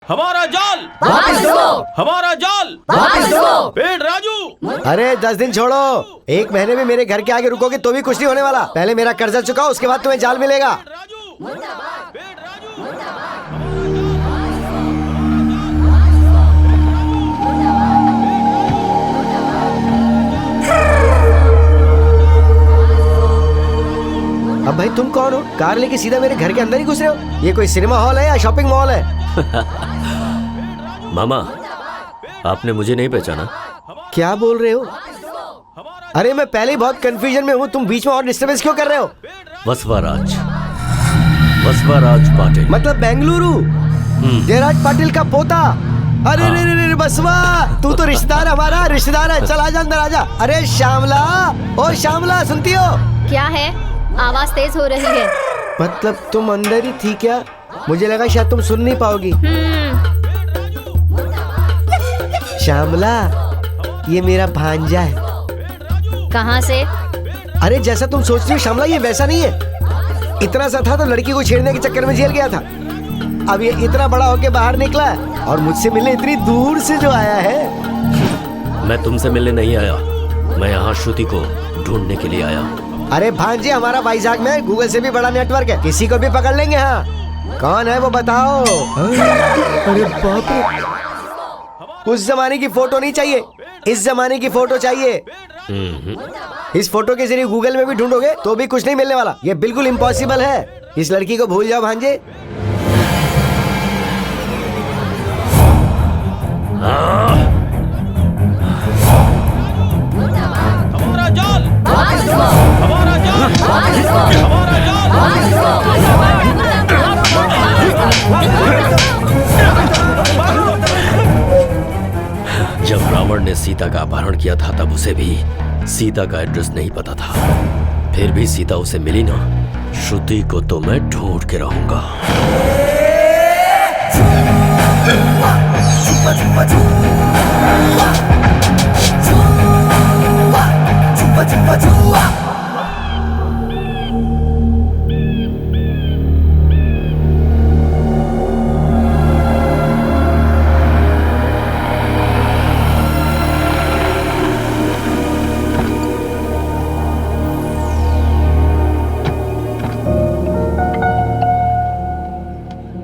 हमारा जाल वापस दो। हमारा जाल वापस दो। पेड़ राजू। अरे 10 दिन छोड़ो, 1 महीने में मेरे घर के आगे रुकोगे तो भी कुछ नहीं होने वाला। पहले मेरा कर्जा चुकाओ, उसके बाद तुम्हें जाल मिलेगा। राजू पेड़ राजू। अब भाई तुम कौन हो? कार लेके सीधा मेरे घर के अंदर ही घुस रहे हो? ये कोई सिनेमा हॉल है या शॉपिंग मॉल है? मामा, आपने मुझे नहीं पहचाना? क्या बोल रहे हो? अरे मैं पहले ही बहुत कंफ्यूजन में हूँ, तुम बीच में और डिस्टर्बेंस क्यों कर रहे हो? वसवाराज पाटिल। मतलब बेंगलुरु जयराज पाटिल का पोता। अरे रे रे रे बसवा, तू तो रिश्तेदार हमारा रिश्तेदार है। चल आजा अंदर आजा। अरे श्यामला, ओ श्यामला सुनती हो? क्या है? आवाज तेज हो रही है। मतलब तुम अंदर ही थी क्या? मुझे लगा शायद तुम सुन नहीं पाओगी। श्यामला, ये मेरा भांजा है। कहाँ से? अरे जैसा तुम सोच रही हो श्यामला, ये वैसा नहीं है। इतना सा था तो लड़की को छेड़ने के चक्कर में जेल गया था। अब ये इतना बड़ा होके बाहर निकला है और मुझसे मिलने इतनी दूर से जो आया है। मैं तुमसे मिलने नहीं आया, मैं यहाँ श्रुति को ढूंढने के लिए आया हूँ। अरे भांजे, हमारा वाइजैक में गूगल से भी बड़ा नेटवर्क है, किसी को भी पकड़ लेंगे। हाँ, कौन है वो बताओ? अरे बाप रे, उस जमाने की फोटो नहीं चाहिए, इस जमाने की फोटो चाहिए। इस फोटो के जरिए गूगल में भी ढूंढोगे तो भी कुछ नहीं मिलने वाला। ये बिल्कुल इम्पॉसिबल है। इस लड़की को भूल जाओ भांजे। हमारा जाल वापस दो। हमारा जाल वापस दो। हमारा जाल वापस जब रावण ने सीता का अपहरण किया था तब उसे भी सीता का एड्रेस नहीं पता था। फिर भी सीता उसे मिली ना। श्रुति को तो मैं ढूंढ के रहूंगा।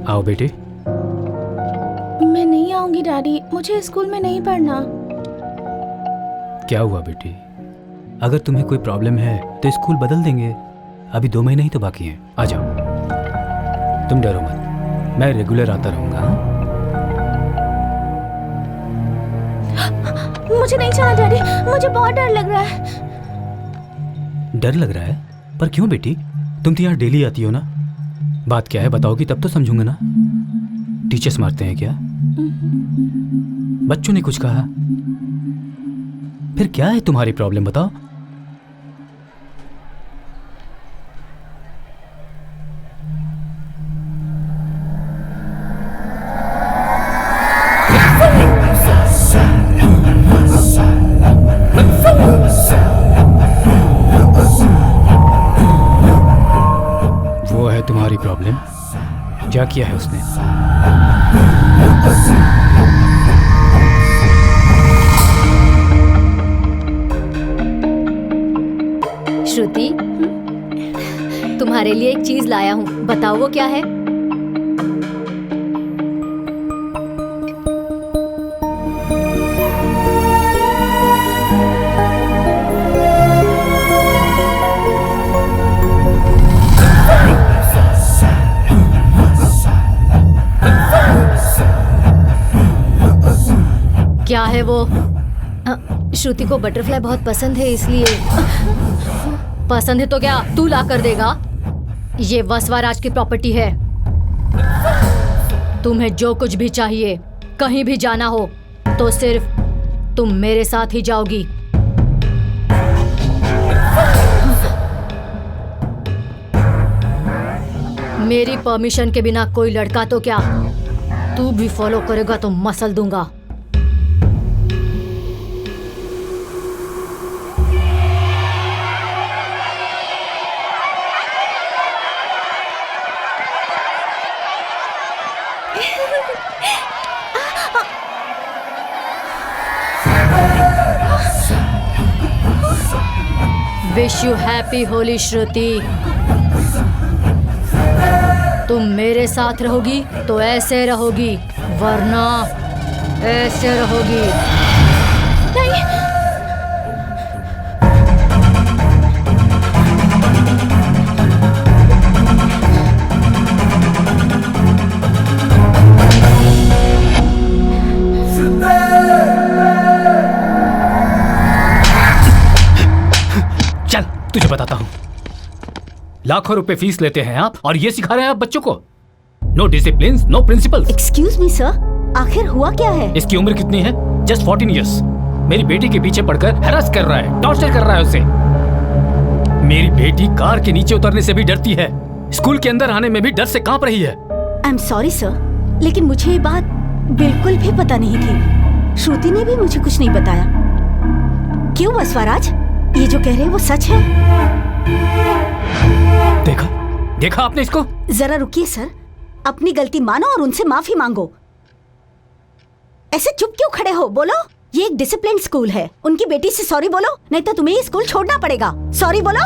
आओ बेटे। मैं नहीं आऊंगी डैडी, मुझे स्कूल में नहीं पढ़ना। क्या हुआ बेटी? अगर तुम्हें कोई प्रॉब्लम है तो स्कूल बदल देंगे। अभी 2 महीने ही तो बाकी हैं। आ जाओ, तुम डरो मत, मैं रेगुलर आता रहूंगा। मुझे नहीं जाना डैडी, मुझे बहुत डर लग रहा है। डर लग रहा है? पर क्यों बेटी? तुम तो यहाँ डेली आती हो ना। बात क्या है बताओगी तब तो समझूंगा ना। टीचर्स मारते हैं क्या? बच्चों ने कुछ कहा? फिर क्या है तुम्हारी प्रॉब्लम बताओ। वो है तुम्हारी प्रॉब्लम? क्या किया है उसने? श्रुति, तुम्हारे लिए एक चीज लाया हूँ, बताओ वो क्या है? क्या है वो? श्रुति को बटरफ्लाई बहुत पसंद है, इसलिए। पसंद है तो क्या तू ला कर देगा? ये वसवाराज की प्रॉपर्टी है। तुम्हें जो कुछ भी चाहिए, कहीं भी जाना हो तो सिर्फ तुम मेरे साथ ही जाओगी। मेरी परमिशन के बिना कोई लड़का तो क्या, तू भी फॉलो करेगा तो मसल दूंगा। विश यू हैप्पी होली श्रुति। तुम मेरे साथ रहोगी तो ऐसे रहोगी, वरना ऐसे रहोगी। नहीं। चल तुझे बताता हूँ। लाखों रुपए फीस लेते हैं आप और ये सिखा रहे हैं आप बच्चों को। No discipline, no principles. Excuse me sir, आखिर हुआ क्या है? इसकी उम्र कितनी है? Just 14 years. मेरी बेटी के पीछे पड़कर हैरास कर रहा है, टॉर्चर कर रहा है उसे। मेरी बेटी कार के नीचे उतरने से भी डरती है, स्कूल के अंदर आने में भी डर से कांप रही है। आई एम सॉरी सर, लेकिन मुझे ये बात बिल्कुल भी पता नहीं थी। श्रुति ने भी मुझे कुछ नहीं बताया। क्यों वसवाराज, ये जो कह रहे हैं वो सच है? देखा आपने इसको? जरा रुकिए सर, अपनी गलती मानो और उनसे माफी मांगो। ऐसे चुप क्यों खड़े हो? बोलो। ये एक डिसिप्लिन स्कूल है, उनकी बेटी से सॉरी बोलो, नहीं तो तुम्हें ये स्कूल छोड़ना पड़ेगा। सॉरी बोलो।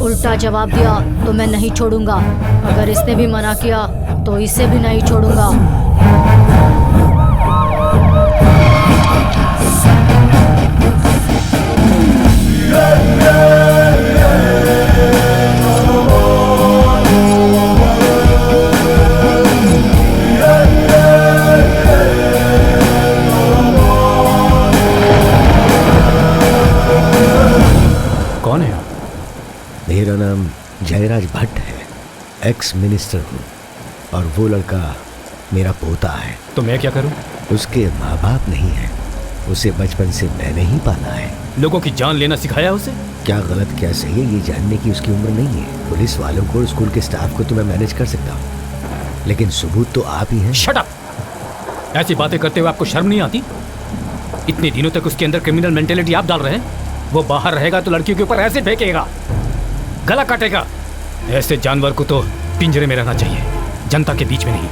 उल्टा जवाब दिया तो मैं नहीं छोड़ूंगा। अगर इसने भी मना किया तो इसे भी नहीं छोड़ूंगा। कौन है आप? मेरा नाम जयराज भट्ट है, एक्स मिनिस्टर हूँ, और वो लड़का मेरा पोता है। तो मैं क्या करूं? उसके माँ बाप नहीं है, उसे बचपन से मैंने ही पाला है। लोगों की जान लेना सिखाया उसे? क्या गलत क्या सही है ये जानने की उसकी उम्र नहीं है। पुलिस वालों को, स्कूल के स्टाफ को तो मैं मैनेज कर सकता हूँ, लेकिन सबूत तो आप ही हैं। Shut up! ऐसी बातें करते हुए आपको शर्म नहीं आती? इतने दिनों तक उसके अंदर क्रिमिनल मेंटेलिटी आप डाल रहे हैं। वो बाहर रहेगा तो लड़कियों के ऊपर ऐसे फेंकेगा, गला काटेगा। ऐसे जानवर को तो पिंजरे में रहना चाहिए, जनता के बीच में नहीं।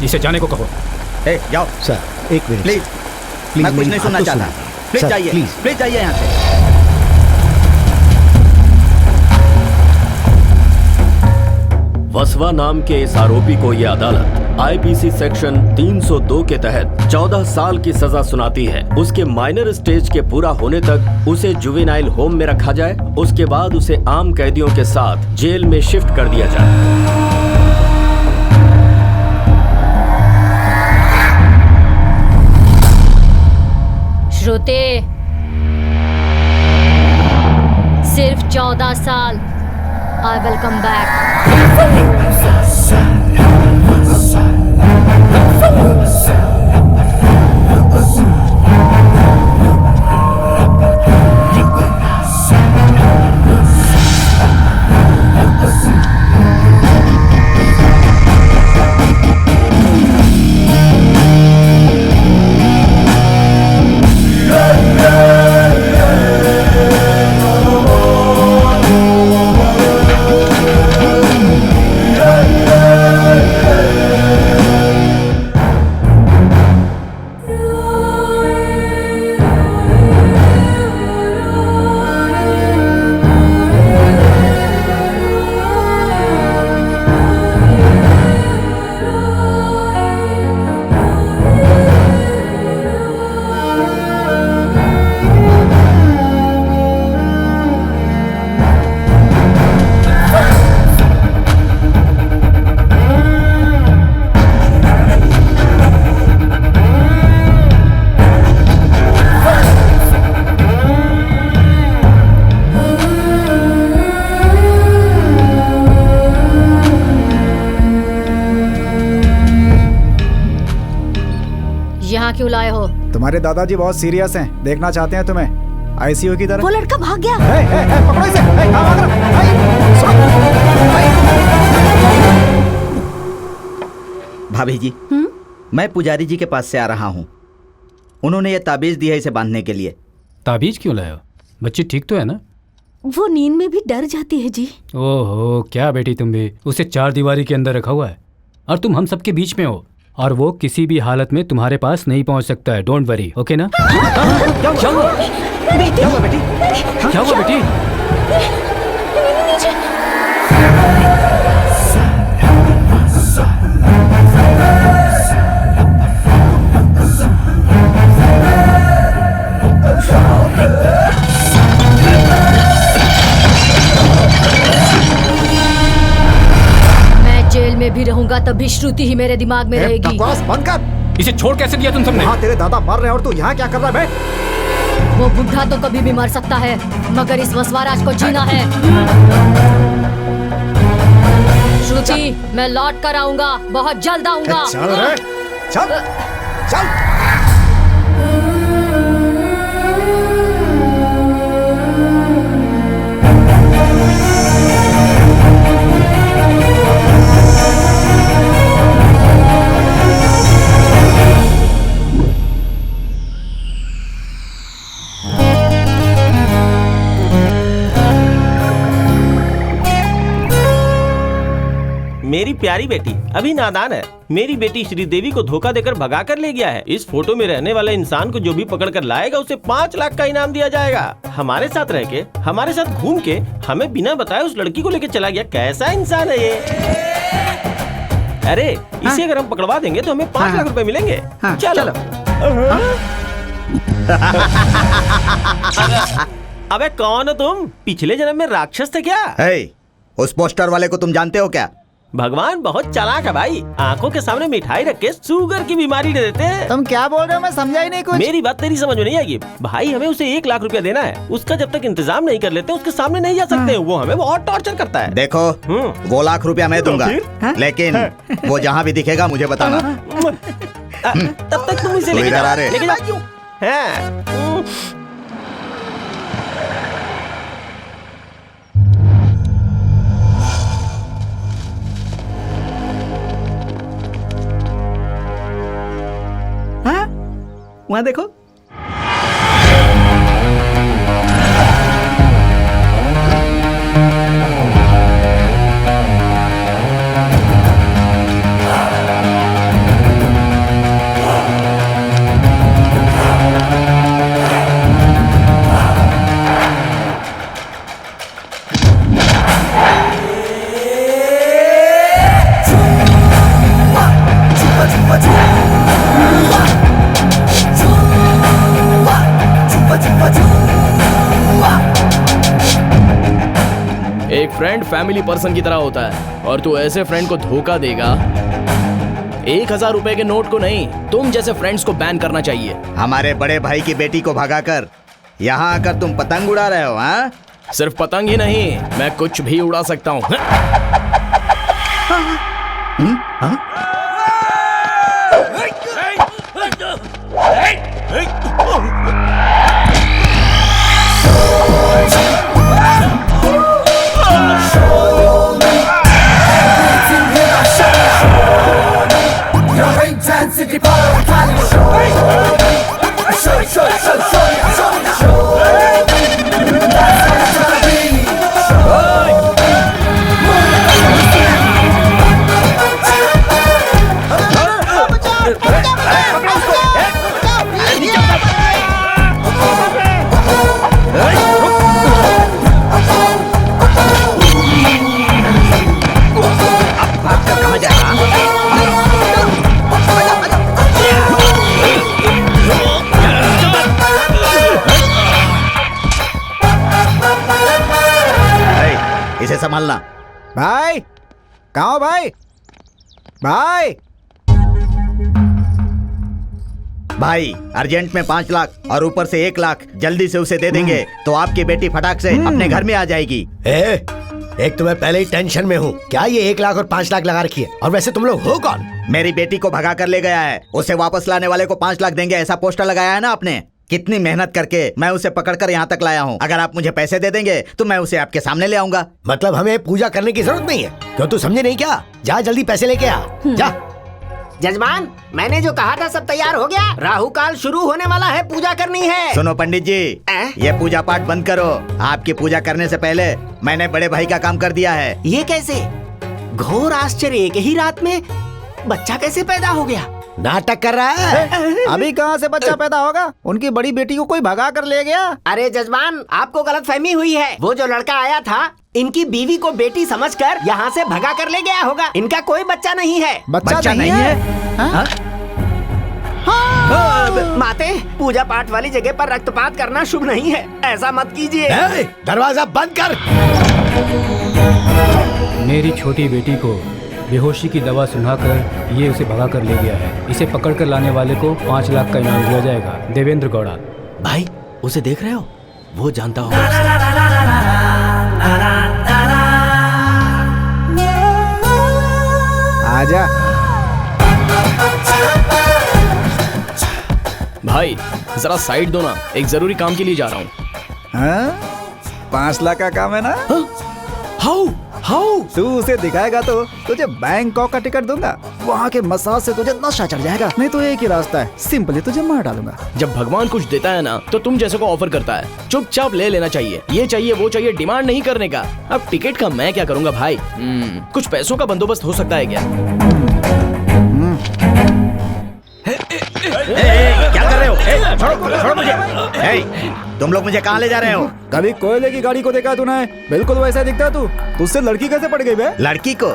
इसे जाने को कहो। जाओ सर, एक मिनट प्लीज, मैं कुछ नहीं सुनना चाहता। प्लीज जाइए, प्लीज जाइए यहाँ से। वसवा नाम के इस आरोपी को यह अदालत आईपीसी सेक्शन 302 के तहत 14 साल की सजा सुनाती है। उसके माइनर स्टेज के पूरा होने तक उसे जुवेनाइल होम में रखा जाए, उसके बाद उसे आम कैदियों के साथ जेल में शिफ्ट कर दिया जाए। श्रुति, सिर्फ 14 साल। I will come back. क्यों लाए हो? तुम्हारे दादाजी बहुत सीरियस हैं, देखना चाहते हैं तुम्हें आईसीयू की तरफ। वो लड़का भाग गया। पकड़ो इसे। कहाँ भाग रहा? भाभी जी, मैं पुजारी जी के पास से आ रहा हूँ। उन्होंने ये ताबीज दी है इसे बांधने के लिए। ताबीज क्यों लाए हो? बच्ची ठीक तो है ना? वो नींद में भी डर जाती है जी। ओहो, क्या बेटी तुम भी, उसे 4 दीवारी के अंदर रखा हुआ है और तुम हम सबके बीच में हो, और वो किसी भी हालत में तुम्हारे पास नहीं पहुंच सकता है। डोंट वरी, ओके ना? क्या हुआ बेटी? क्या हुआ बेटी? मैं जेल में भी रहूंगा तब भी श्रुति ही मेरे दिमाग में रहेगी। बकवास बंद कर। इसे छोड़ कैसे दिया तुम सबने? वहाँ तेरे दादा मर रहे हैं और तू यहाँ क्या कर रहा है बे? वो बुढ़ा तो कभी भी मर सकता है, मगर इस वसवाराज को जीना है। श्रुति, मैं लौट कर आऊंगा, बहुत जल्द आऊंगा। चल रे, चल, चल। मेरी प्यारी बेटी अभी नादान है। मेरी बेटी श्रीदेवी को धोखा देकर भगा कर ले गया है। इस फोटो में रहने वाले इंसान को जो भी पकड़ कर लाएगा उसे 5 लाख का इनाम दिया जाएगा। हमारे साथ रह के, हमारे साथ घूम के, हमें बिना बताए उस लड़की को लेकर चला गया। कैसा इंसान है ये? अरे इसे अगर हम पकड़वा देंगे तो हमें 5 लाख रुपए मिलेंगे। चलो। अबे कौन हो तुम? पिछले जन्म में राक्षस थे क्या? उस पोस्टर वाले को तुम जानते हो क्या? भगवान बहुत चालाक है भाई। आंखों के सामने मिठाई रख के शुगर की बीमारी दे देते हैं। तुम क्या बोल रहे हो? मैं समझा ही नहीं कुछ। मेरी बात तेरी समझ में नहीं आएगी भाई। हमें उसे 1 लाख रुपया देना है। उसका जब तक इंतजाम नहीं कर लेते उसके सामने नहीं जा सकते। वो हमें बहुत टॉर्चर करता है। देखो, वो 1 लाख रुपया मैं दूंगा, लेकिन वो जहाँ भी दिखेगा मुझे बताना। तब तक तुम इसे लेके जाओ। वहाँ देखो। एक फ्रेंड फैमिली पर्सन की तरह होता है, और तू ऐसे फ्रेंड को धोखा देगा? 1000 रुपए के नोट को नहीं, तुम जैसे फ्रेंड्स को बैन करना चाहिए। हमारे बड़े भाई की बेटी को भगाकर यहाँ आकर तुम पतंग उड़ा रहे हो? हाँ, सिर्फ पतंग ही नहीं, मैं कुछ भी उड़ा सकता हूँ। इसे संभालना। भाई कहाँ हो भाई? भाई भाई अर्जेंट में 5 लाख और ऊपर से 1 लाख जल्दी से उसे दे देंगे तो आपकी बेटी फटाक से अपने घर में आ जाएगी। एक तो मैं पहले ही टेंशन में हूँ। क्या ये 1 लाख और 5 लाख लगा रखी है? और वैसे तुम लोग हो कौन? मेरी बेटी को भगा कर ले गया है, उसे वापस लाने वाले को 5 लाख देंगे, ऐसा पोस्टर लगाया है ना आपने। कितनी मेहनत करके मैं उसे पकड़कर यहाँ तक लाया हूँ। अगर आप मुझे पैसे दे देंगे तो मैं उसे आपके सामने ले आऊंगा। मतलब हमें पूजा करने की जरूरत नहीं है? क्यों, तू समझे नहीं क्या? जा जल्दी पैसे लेके आ, जा। जजमान, मैंने जो कहा था सब तैयार हो गया। राहु काल शुरू होने वाला है, पूजा करनी है। सुनो पंडित जी, ये पूजा पाठ बंद करो। आपकी पूजा करने से पहले मैंने बड़े भाई का काम कर दिया है। ये कैसे? घोर आश्चर्य, एक ही रात में बच्चा कैसे पैदा हो गया? नाटक कर रहा है। अभी कहाँ से बच्चा पैदा होगा? उनकी बड़ी बेटी को कोई भगा कर ले गया। अरे जजमान, आपको गलतफहमी हुई है। वो जो लड़का आया था इनकी बीवी को बेटी समझकर यहाँ से भगा कर ले गया होगा। इनका कोई बच्चा नहीं है। बच्चा नहीं है? हाँ? माते, पूजा पाठ वाली जगह पर रक्तपात करना शुभ नहीं है, ऐसा मत कीजिए। दरवाजा बंद कर। मेरी छोटी बेटी को बेहोशी की दवा सुनाकर ये उसे भगा कर ले गया है। इसे पकड़ कर लाने वाले को 5 लाख का इनाम दिया जाएगा। देवेंद्र गौड़ा। भाई, उसे देख रहे हो? वो जानता होगा। आजा। भाई जरा साइड दो ना, एक जरूरी काम के लिए जा रहा हूँ। हाँ? 5 लाख का काम है ना? How how? तू उसे दिखाएगा तो तुझे बैंकॉक का टिकट दूंगा। वहाँ के मसाज से तुझे नशा चढ़ जाएगा। नहीं तो एक ही रास्ता है, सिंपली तुझे मार डालूंगा। जब भगवान कुछ देता है ना तो तुम जैसे को ऑफर करता है चुपचाप ले लेना चाहिए। ये चाहिए वो चाहिए, डिमांड नहीं करने का। अब टिकट का मैं क्या करूंगा भाई? कुछ पैसों का बंदोबस्त हो सकता है क्या? क्या कर रहे हो? छोड़ो मुझे। तुम लोग मुझे कहाँ ले जा रहे हो? कभी कोयले की गाड़ी को देखा तूने? बिल्कुल वैसा दिखता तू। तुझसे लड़की कैसे पड़ गई बे? लड़की को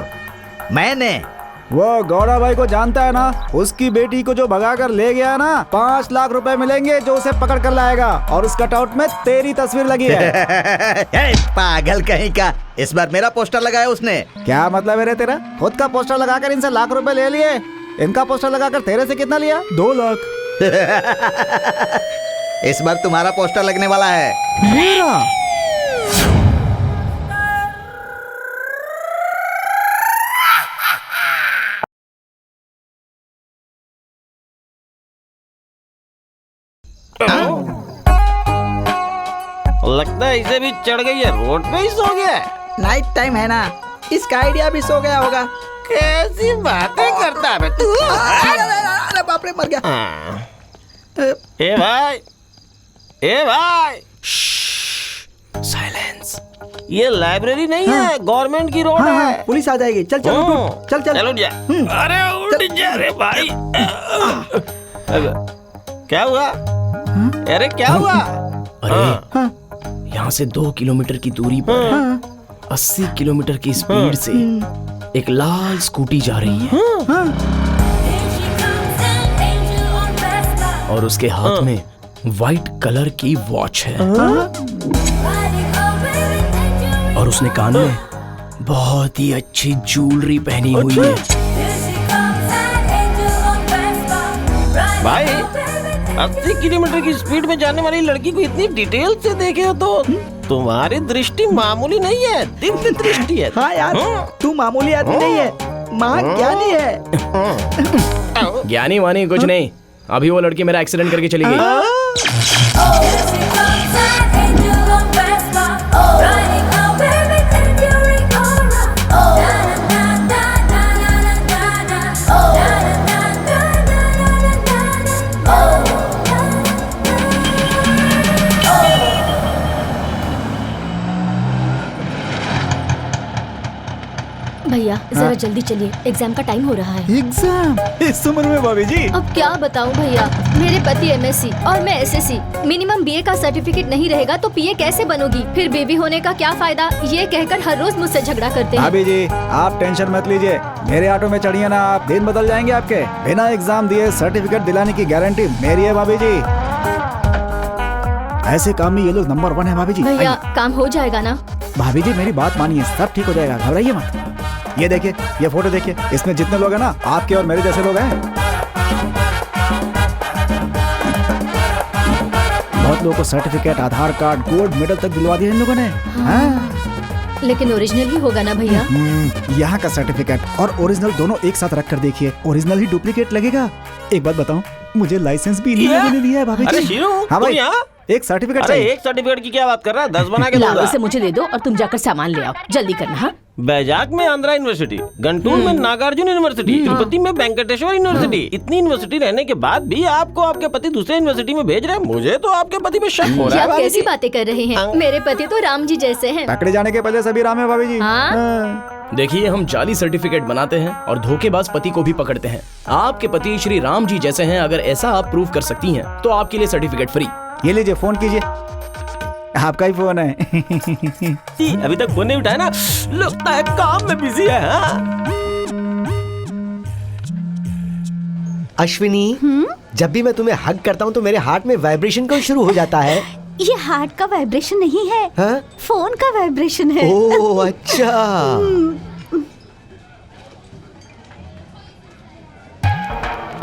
मैंने, वो गौड़ा भाई को जानता है ना? उसकी बेटी को जो भगा कर ले गया ना, 5 लाख रुपए मिलेंगे जो उसे पकड़ कर लाएगा। और उस कटआउट में तेरी तस्वीर लगी है। पागल कहीं का, इस बार मेरा पोस्टर लगाया उसने। क्या मतलब है रे तेरा? खुद का पोस्टर लगाकर इनसे लाख रुपए ले लिए, इनका पोस्टर लगाकर तेरे से कितना लिया? 2 लाख। इस बार तुम्हारा पोस्टर लगने वाला है। मेरा? लगता है इसे भी चढ़ गई है, रोड पे ही सो गया है। नाइट टाइम है ना, इसका आइडिया भी सो गया होगा। कैसी बातें करता है तू? अरे बाप रे, मर गया। ए भाई, ए भाई, साइलेंस। ये लाइब्रेरी नहीं है, गवर्नमेंट की रोड है। पुलिस आ जाएगी। चल चल उठ, चल चल। चलो जा। अरे उठ जा रे भाई। क्या हुआ? अरे क्या हुआ? अरे यहाँ से 2 किलोमीटर की दूरी पर 80 किलोमीटर की स्पीड से एक लाल स्कूटी जा रही है और उसके हाथ में वाइट कलर की वॉच है और उसने कान में बहुत ही अच्छी ज्वेलरी पहनी हुई है। भाई 80 किलोमीटर की स्पीड में जाने वाली लड़की को इतनी डिटेल से देखे हो तो तुम्हारी दृष्टि मामूली नहीं है, दिव्य दृष्टि है। हाँ यार, तू मामूली आदमी नहीं है, महाज्ञानी है। ज्ञानी वानी कुछ नहीं, अभी वो लड़की मेरा एक्सीडेंट करके चली गई। भैया जरा जल्दी चलिए, एग्जाम का टाइम हो रहा है। एग्जाम? इस उम्र में भाभी जी? अब क्या बताऊं भैया, मेरे पति MSc और मैं SSc। मिनिमम BA का सर्टिफिकेट नहीं रहेगा तो PA कैसे बनोगी? फिर बेबी होने का क्या फायदा? ये कहकर हर रोज मुझसे झगड़ा करते हैं। भाभी जी आप टेंशन मत लीजिए, मेरे ऑटो में चढ़िए ना आप, दिन बदल जाएंगे आपके। बिना एग्जाम दिए सर्टिफिकेट दिलाने की गारंटी मेरी है भाभी जी। ऐसे काम में ये लोग नंबर 1 है भाभी जी। भैया काम हो जाएगा ना? भाभी जी मेरी बात मानिए, सब ठीक हो जाएगा, घबराइए मत। ये देखिए, ये फोटो देखिए, इसमें जितने लोग हैं ना आपके और मेरे जैसे लोग हैं। बहुत लोगों को सर्टिफिकेट, आधार कार्ड, गोल्ड मेडल तक दिलवा दिया इन लोगों ने। हाँ। लेकिन ओरिजिनल ही होगा ना भैया? यहाँ का सर्टिफिकेट और ओरिजिनल दोनों एक साथ रख कर देखिए, ओरिजिनल ही डुप्लीकेट लगेगा। एक बात बताऊं, मुझे लाइसेंस भी इन्हीं लोगों ने दिया है भाभी अरे जी। शीरू, हाँ तुम भाई, यहाँ? एक सर्टिफिकेट अरे चाहिए। एक सर्टिफिकेट की क्या बात कर रहा है? 10 बना के लाओ, दूंगा। इसे मुझे दे दो और तुम जाकर सामान ले आओ, जल्दी करना। हाँ बैजाक में आंध्रा यूनिवर्सिटी, गंटूर में नागार्जुन यूनिवर्सिटी, तिरुपति में वेंकटेश्वर यूनिवर्सिटी। इतनी यूनिवर्सिटी रहने के बाद भी आपको आपके पति दूसरे यूनिवर्सिटी में भेज रहे हैं। मुझे तो आपके पति पे शक हो ये रहा है आप भाभी कैसी जी। बातें कर रहे हैं? मेरे पति तो राम जी जैसे हैं। पकड़े जाने के पहले सभी राम है भाभी जी। हाँ? हाँ। देखिए, हम जाली सर्टिफिकेट बनाते हैं और धोखेबाज पति को भी पकड़ते हैं। आपके पति श्री राम जी जैसे हैं, अगर ऐसा आप प्रूव कर सकती हैं तो आपके लिए सर्टिफिकेट फ्री। ये लीजिए, फोन कीजिए, आपका ही फोन है। अभी तक फोन नहीं उठाया ना, लगता है काम में बिजी है। हाँ? अश्विनी, जब भी मैं तुम्हें हग करता हूँ तो मेरे हार्ट में वाइब्रेशन क्यों शुरू हो जाता है? ये हार्ट का वाइब्रेशन नहीं है, हाँ? फोन का वाइब्रेशन है। ओह अच्छा।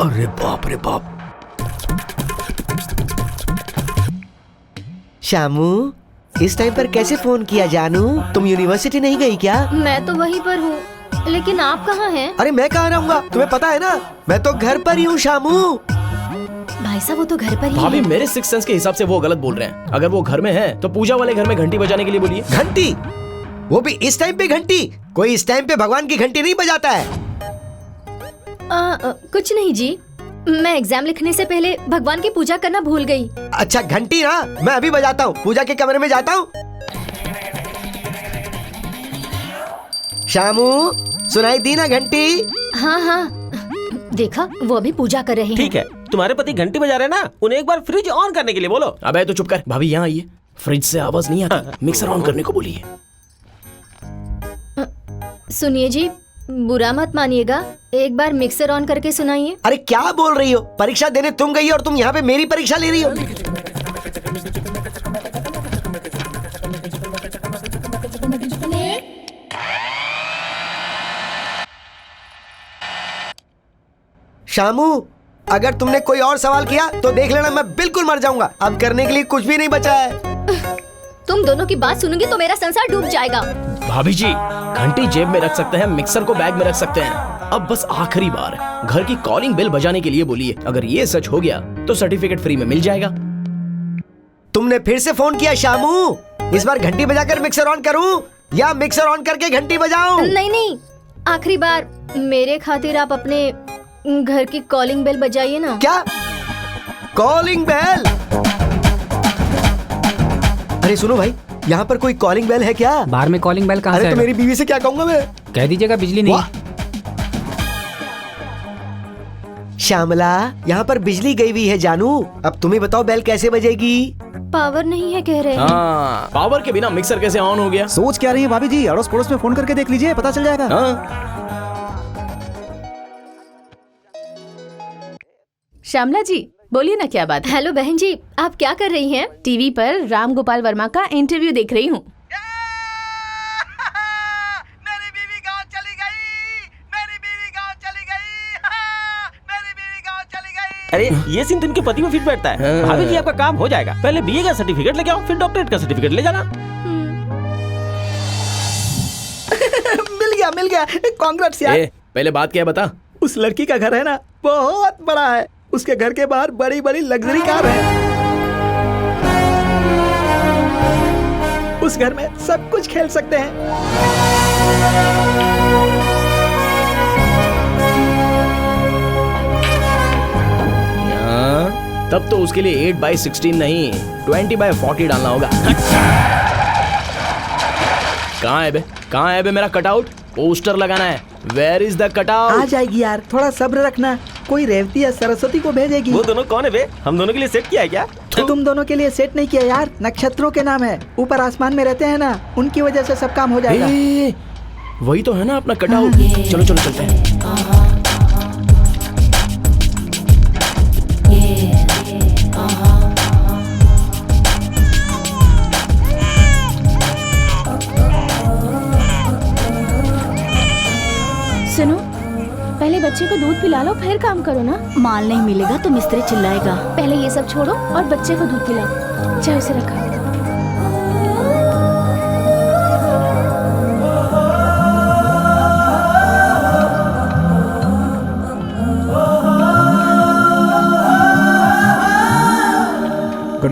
अरे बाप रे बाप। शामू, इस टाइम पर कैसे फोन किया जानू? तुम यूनिवर्सिटी नहीं गई क्या? मैं तो वहीं पर हूँ, लेकिन आप कहाँ हैं? अरे मैं कहाँ रहूंगा, तुम्हें पता है ना, मैं तो घर पर ही हूँ शामू। भाई साहब वो तो घर पर ही भाभी, है। मेरे सिक्स सेंस के हिसाब से वो गलत बोल रहे हैं। अगर वो घर में है तो पूजा वाले घर में घंटी बजाने के लिए बोलिए। घंटी? वो भी इस टाइम पे घंटी? कोई इस टाइम पे भगवान की घंटी नहीं बजाता है। कुछ नहीं जी, मैं एग्जाम लिखने से पहले भगवान की पूजा करना भूल गई। अच्छा घंटी ना, मैं अभी बजाता हूँ, पूजा के कमरे में जाता हूँ। शामू, सुनाई दी ना घंटी? हाँ हाँ, देखा वो अभी पूजा कर रहे हैं। ठीक है, तुम्हारे पति घंटी बजा रहे हैं ना, उन्हें एक बार फ्रिज ऑन करने के लिए बोलो। अबे तो चुप कर। भाभी यहाँ आइए, फ्रिज से आवाज नहीं आती, मिक्सर ऑन करने को बोलिए। सुनिए जी, बुरा मत मानिएगा, एक बार मिक्सर ऑन करके सुनाइए। अरे क्या बोल रही हो? परीक्षा देने तुम गई और तुम यहाँ पे मेरी परीक्षा ले रही हो? शामू, अगर तुमने कोई और सवाल किया तो देख लेना मैं बिल्कुल मर जाऊंगा। अब करने के लिए कुछ भी नहीं बचा है। तुम दोनों की बात सुनूंगी तो मेरा संसार डूब जाएगा। भाभी जी, घंटी जेब में रख सकते हैं, मिक्सर को बैग में रख सकते हैं। अब बस आखिरी बार घर की कॉलिंग बेल बजाने के लिए बोलिए। अगर ये सच हो गया तो सर्टिफिकेट फ्री में मिल जाएगा। तुमने फिर से फोन किया शामू? इस बार घंटी बजाकर मिक्सर ऑन करूं या मिक्सर ऑन करके घंटी बजाऊं? नहीं नहीं, आखिरी बार मेरे खातिर आप अपने घर की कॉलिंग बेल बजाइए ना। क्या कॉलिंग बेल? अरे सुनो भाई, यहाँ पर कोई कॉलिंग बेल है क्या? बाहर में कॉलिंग बेल कहाँ से अरे तो आएगा? मेरी बीवी से क्या कहूंगा मैं? कह दीजिएगा बिजली नहीं। श्यामला, यहाँ पर बिजली गई हुई है जानू। अब तुम्हें बताओ बेल कैसे बजेगी? पावर नहीं है कह रहे हैं। हाँ, पावर के बिना मिक्सर कैसे ऑन हो गया? सोच क्या रही है भाभी जी? अड़ोस पड़ोस में फोन करके देख लीजिए, पता चल जाएगा। हाँ? श्यामला जी, बोलिए ना, क्या बात है? हेलो बहन जी, आप क्या कर रही हैं? टीवी पर राम गोपाल वर्मा का इंटरव्यू देख रही हूँ। मेरी बीवी गाँव चली गई, मेरी बीवी गाँव चली गई, मेरी बीवी गाँव चली गई। अरे ये सीन तो इनके पति में फिट बैठता है। हाँ। भाभी जी आपका काम हो जाएगा, पहले बीए का सर्टिफिकेट लेके आओ, फिर डॉक्टरेट का सर्टिफिकेट ले जाना। मिल गया, कांग्रेट्स यार। पहले बात क्या है बता। उस लड़की का घर है ना, बहुत बड़ा है। उसके घर के बाहर बड़ी बड़ी लग्जरी कार है। उस घर में सब कुछ खेल सकते हैं। तब तो उसके लिए 8/16 नहीं 20/40 डालना होगा। कहाँ है बे मेरा कटआउट? पोस्टर लगाना है। Where is the cutout? आ जाएगी यार, थोड़ा सब्र रखना। कोई रेवती या सरस्वती को भेजेगी। वो दोनों कौन है बे? हम दोनों के लिए सेट किया है क्या? तुम दोनों के लिए सेट नहीं किया यार, नक्षत्रों के नाम है। ऊपर आसमान में रहते हैं ना, उनकी वजह से सब काम हो जाएगा। वही तो है ना अपना कटआउट। चलो चलो चलते हैं। सुनो, पहले बच्चे को दूध पिला लो, फिर काम करो ना। माल नहीं मिलेगा तो मिस्त्री चिल्लाएगा। पहले ये सब छोड़ो और बच्चे को दूध पिलाओ। चाहे उसे रखा।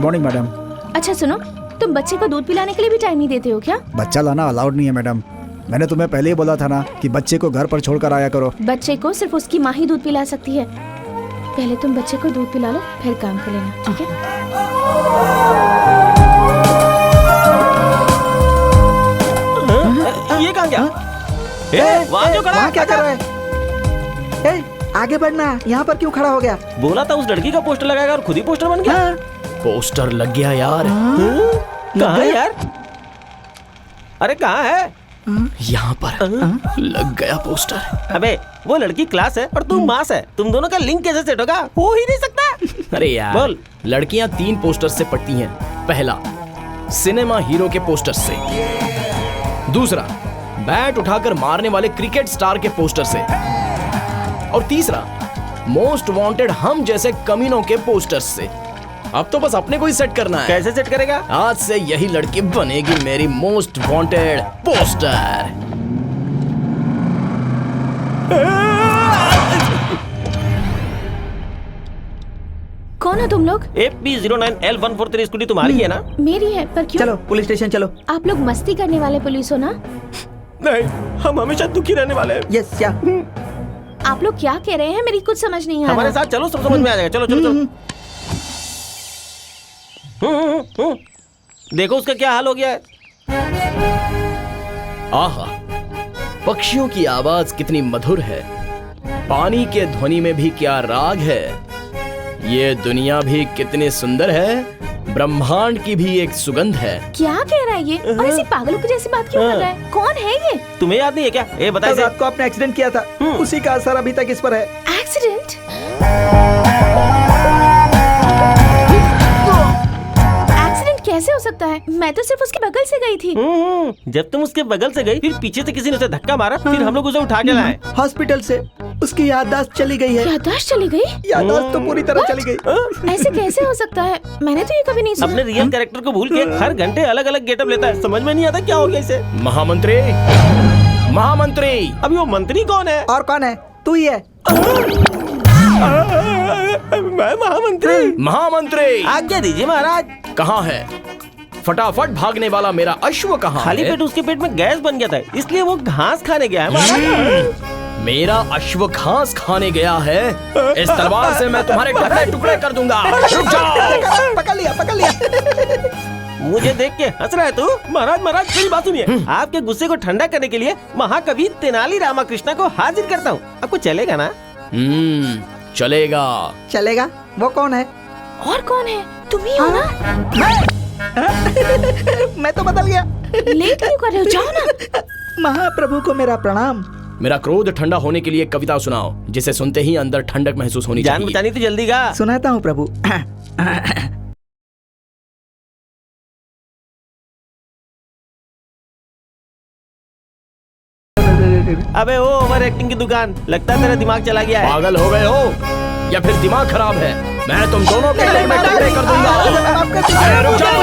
Good morning madam. अच्छा सुनो, तुम बच्चे को दूध पिलाने के लिए भी टाइम नहीं देते हो क्या? बच्चा लाना अलाउड नहीं है मैडम। मैंने तुम्हें पहले ही बोला था ना कि बच्चे को घर पर छोड़कर आया करो। बच्चे को सिर्फ उसकी माँ ही दूध पिला सकती है। पहले तुम बच्चे को दूध पिला लो, फिर काम कर लेना, ठीक है? ये कहाँ गया? वहाँ जो खड़ा वहाँ क्या कर रहा है? आगे बढ़ना, यहाँ पर क्यों खड़ा हो गया? बोला था उस लड़की का पोस्टर लगाएगा और खुद ही पोस्टर बन गया। पोस्टर लग गया यार। कहाँ है यार? अरे कहाँ है? यहाँ पर लग गया पोस्टर। अबे वो लड़की क्लास है और तू मास है, तुम दोनों का लिंक कैसे सेट होगा? हो ही नहीं सकता। अरे यार बोल। लड़कियां 3 पोस्टर से पढ़ती हैं। पहला, सिनेमा हीरो के पोस्टर से। दूसरा, बैट उठाकर मारने वाले क्रिकेट स्टार के पोस्टर से। और तीसरा, मोस्ट वांटेड हम जैसे कमीनों के पोस्टर से। अब तो बस अपने को ही सेट करना है। कैसे सेट करेगा? आज से यही लड़की बनेगी मेरी मोस्ट वांटेड पोस्टर। कौन हो तुम लोग? FB09L143 स्कूटी तुम्हारी है ना? मेरी है, पर क्यों? चलो पुलिस स्टेशन चलो। आप लोग मस्ती करने वाले पुलिस हो ना? नहीं, हम हमेशा दुखी रहने वाले हैं। यस क्या? आप लोग क्या कह रहे हैं? मेरी कुछ समझ नहीं आ रहा। हमारे साथ चलो, सब समझ में आ जाएगा। चलो चलो चलो। देखो उसका क्या हाल हो गया है। आहा, पक्षियों की आवाज कितनी मधुर है, पानी के ध्वनि में भी क्या राग है, ये दुनिया भी कितनी सुंदर है, ब्रह्मांड की भी एक सुगंध है। क्या कह रहा है ये? और ऐसी पागलों की जैसी बात क्यों कर रहा है? कौन है ये? तुम्हें याद नहीं है क्या? ए बता इसे। रात को आपने एक्सीडेंट किया था, उसी का असर अभी तक इस पर है। एक्सीडेंट? एक्सीडेंट कैसे हो सकता है? मैं तो सिर्फ उसके बगल से गई थी। जब तुम उसके बगल से गई, फिर पीछे से किसी ने उसे धक्का मारा, फिर हम लोग उसे उठा के लाए। हॉस्पिटल से उसकी याददाश्त चली गई है। याददाश्त चली गई? याददाश्त तो पूरी तरह चली गई। ऐसे कैसे हो सकता है? मैंने तो ये कभी नहीं सुना। अपने रियल कैरेक्टर को भूल के हर घंटे अलग अलग गेटअप लेता है। समझ में नहीं आता क्या हो गया इसे। महामंत्री, महामंत्री। अभी वो मंत्री कौन है? और कौन है? तू ही है। मैं महामंत्री। महामंत्री, आज्ञा दीजिए महाराज। कहाँ है? फटाफट भागने वाला मेरा अश्व कहाँ खाली है? पेट उसके पेट में गैस बन गया था, इसलिए वो घास खाने गया है महाराज। मेरा अश्व घास खाने गया है। इस तलवार से मैं तुम्हारे टुकड़े टुकड़े कर दूंगा। रुक जाओ। पकड़ लिया, पकड़ लिया। मुझे देख के हंस रहा है तू? महाराज महाराज मेरी बात सुनिए। आपके गुस्से को ठंडा करने के लिए महाकवि तेनाली रामाकृष्णा को हाजिर करता हूँ। आपको चलेगा ना? चलेगा। चलेगा? वो कौन है? और कौन है? तुम ही हो ना? मैं तो बदल गया। लेट क्यों कर रहे हो? जाओ ना। महाप्रभु को मेरा प्रणाम। मेरा क्रोध ठंडा होने के लिए कविता सुनाओ, जिसे सुनते ही अंदर ठंडक महसूस होनी जान चाहिए। बचानी तो जल्दी गा। सुनाता हूँ प्रभु। अबे ओ ओवर एक्टिंग की दुकान, लगता है तेरा दिमाग चला गया है। पागल हो गए हो या फिर दिमाग खराब है? मैं तुम दोनों के पेट में टुकड़े कर दूंगा। अरे रुक जाओ।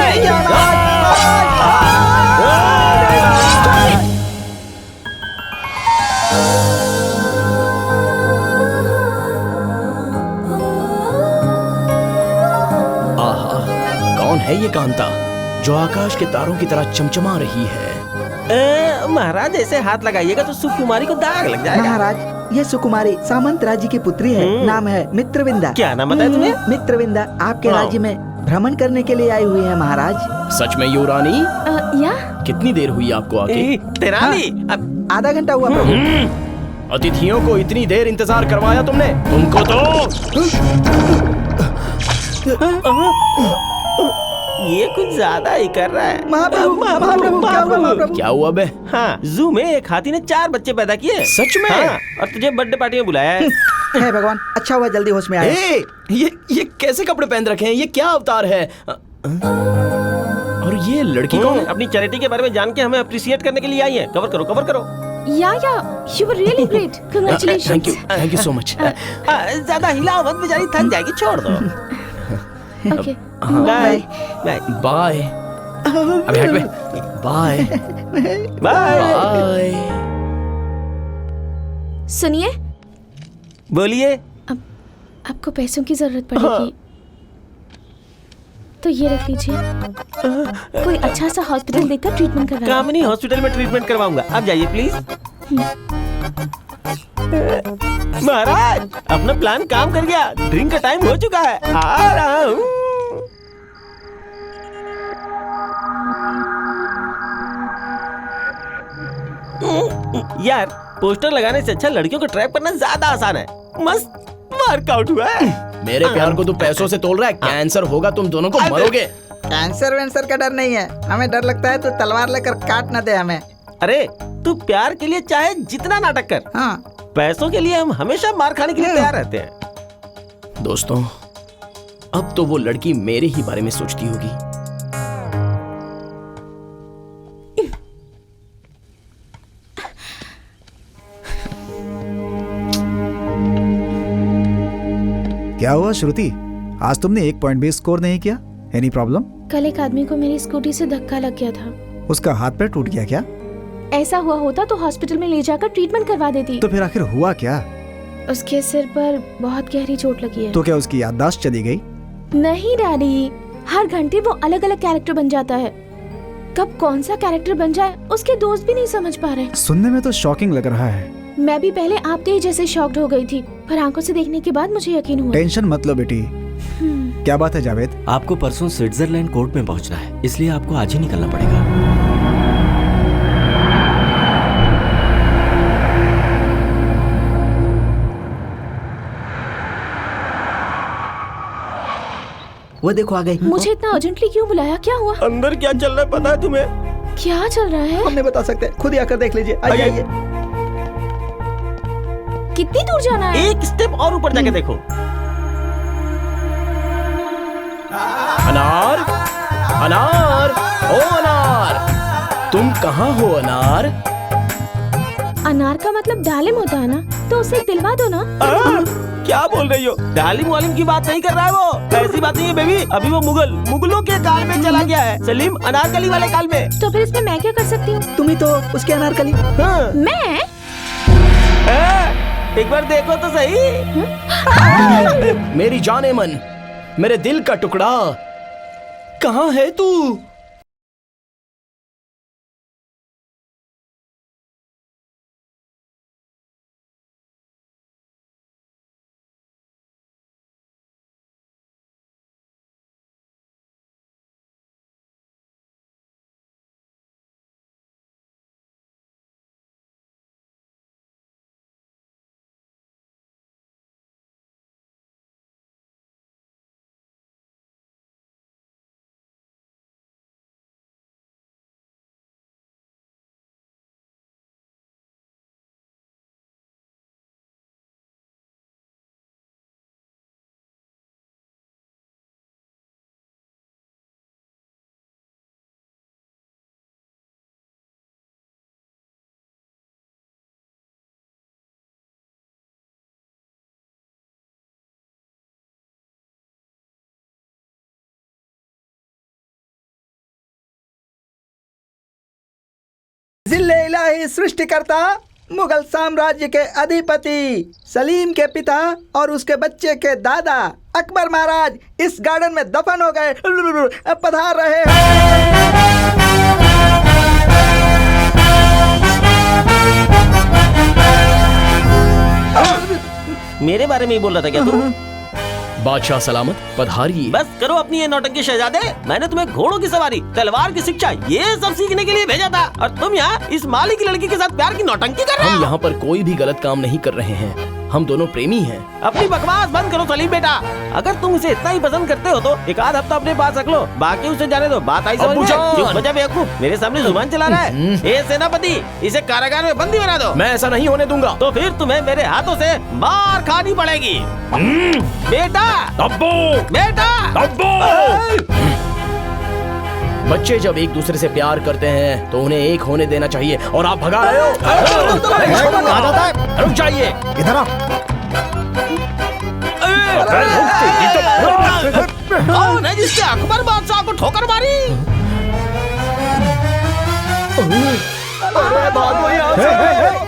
आहा, कौन है ये कांता जो आकाश के तारों की तरह चमचमा रही है? महाराज ऐसे हाथ लगाइएगा तो सुकुमारी को दाग लग जाएगा। महाराज, ये सुकुमारी सामंत राज्य की पुत्री है। नाम है मित्रविंदा। क्या नाम बताया तुम्हें? मित्रविंदा आपके राज्य में भ्रमण करने के लिए आई हुई है महाराज। सच में युवरानी? या कितनी देर हुई आपको आके? तेनाली, आधा घंटा हुआ प्रभु। अतिथियों को इतनी देर इंतजार करवाया तुमने? तुमको तो ये कुछ ज्यादा ही कर रहा है। महाप्रभु, महाप्रभु, क्या हुआ महाप्रभु? क्या हुआ बे? हाँ, जू में एक हाथी ने 4 बच्चे पैदा किए। सच में? हाँ, और तुझे बर्थडे पार्टी में बुलाया है। हे भगवान, अच्छा हुआ जल्दी होश में आया। ये कैसे कपड़े पहन रखे हैं? ये क्या अवतार है? और ये लड़की कौन है? अपनी चैरिटी के बारे में जान के हमें अप्रिशिएट करने के लिए आई है। कवर करो, कवर करो। या you were really great. Congratulations. Thank you so much. ज्यादा हिलाओ मत, बेचारी थक जाएगी, छोड़ दो। Okay. Bye bye bye. अबे हट बे। Bye bye. बाय। सुनिए, बोलिए। आपको पैसों की जरूरत पड़ेगी। तो ये रख लीजिए। कोई अच्छा सा हॉस्पिटल देखकर ट्रीटमेंट करवा। कामिनी हॉस्पिटल में ट्रीटमेंट करवाऊंगा, आप जाइए प्लीज। महाराज अपना प्लान काम कर गया, ड्रिंक का टाइम हो चुका है, आ रहा हूँ। यार पोस्टर लगाने से अच्छा लड़कियों को ट्रैप करना ज्यादा आसान है। मस्त वर्कआउट हुआ है। मेरे प्यार को तू पैसों से तोल रहा है, कैंसर होगा, तुम दोनों को मरोगे। कैंसर वैंसर का डर नहीं है, हमें डर लगता है तू तलवार लेकर काट न दे हमें। अरे तू प्यार के लिए चाहे जितना नाटक कर, हाँ। पैसों के लिए हम हमेशा मार खाने के लिए तैयार रहते हैं। दोस्तों अब तो वो लड़की मेरे ही बारे में सोचती होगी। क्या हुआ श्रुति, आज तुमने 1 पॉइंट भी स्कोर नहीं किया? Any problem? कल एक आदमी को मेरी स्कूटी से धक्का लग गया था। उसका हाथ पैर टूट गया क्या? ऐसा हुआ होता तो हॉस्पिटल में ले जाकर ट्रीटमेंट करवा देती। तो फिर आखिर हुआ क्या? उसके सिर पर बहुत गहरी चोट लगी है। तो क्या उसकी याददाश्त चली गई? नहीं डैडी, हर घंटे वो अलग अलग कैरेक्टर बन जाता है। कब कौन सा कैरेक्टर बन जाए उसके दोस्त भी नहीं समझ पा रहे। सुनने में तो शॉकिंग लग रहा है। मैं भी पहले आपके ही जैसे शॉक्ड हो गई थी, पर आंखों से देखने के बाद मुझे यकीन हुआ। टेंशन मत लो बेटी। क्या बात है जावेद? आपको परसों स्विट्जरलैंड कोर्ट में पहुंचना है, इसलिए आपको आज ही निकलना पड़ेगा। वो देखो आ गई। मुझे इतना अर्जेंटली क्यों बुलाया, क्या हुआ? अंदर क्या चल रहा है पता है तुम्हें? क्या चल रहा है? हम नहीं बता सकते, खुद ही आकर देख लीजिए। आइए। कितनी दूर जाना है? एक स्टेप और ऊपर जाके देखो। अनार, अनार, ओ अनार, तुम कहाँ हो अनार? अनार का मतलब डालिम होता है ना, तो उसे दिलवा दो ना। क्या बोल रही हो? डालिम वालिम की बात नहीं कर रहा है वो, ऐसी बात नहीं है बेबी। अभी वो मुगलों के काल में चला गया है, सलीम अनारकली वाले काल में। तो फिर इसमें मैं क्या कर सकती हूँ? तुम ही तो उसके अनारकली। हाँ। मैं? एक बार देखो तो सही। मेरी जाने मन, मेरे दिल का टुकड़ा, कहाँ है तू? जिल्ले इलाही सृष्टिकर्ता, मुगल साम्राज्य के अधिपति, सलीम के पिता और उसके बच्चे के दादा अकबर महाराज इस गार्डन में दफन हो गए, पधार रहे हैं। मेरे बारे में ही बोल रहा था क्या तू? बादशाह सलामत, पधारिए। बस करो अपनी ये नौटंकी शहजादे। मैंने तुम्हें घोड़ों की सवारी, तलवार की शिक्षा, ये सब सीखने के लिए भेजा था, और तुम यहाँ इस माली की लड़की के साथ प्यार की नौटंकी कर रहे हो। हम यहाँ पर कोई भी गलत काम नहीं कर रहे हैं, हम दोनों प्रेमी हैं। अपनी बकवास बंद करो सलीम बेटा। अगर तुम इसे इतना ही पसंद करते हो तो एक आध हफ्ता अपने पास रख लो, बाकी उसे जाने दो। बात आई समझ में? चुप बजा बेवकूफ, मेरे सामने जुबान चला रहा है। ए सेनापति, इसे कारागार में बंदी बना दो। मैं ऐसा नहीं होने दूंगा। तो फिर तुम्हें मेरे हाथों से मार खानी पड़ेगी। बेटा तब्बू, बेटा तब्बू। बच्चे जब एक दूसरे से प्यार करते हैं तो उन्हें एक होने देना चाहिए, और आप भगा रहे हो। रुक जाइए, इधर आओ। कौन है जिसके अकबर बादशाह को ठोकर मारी?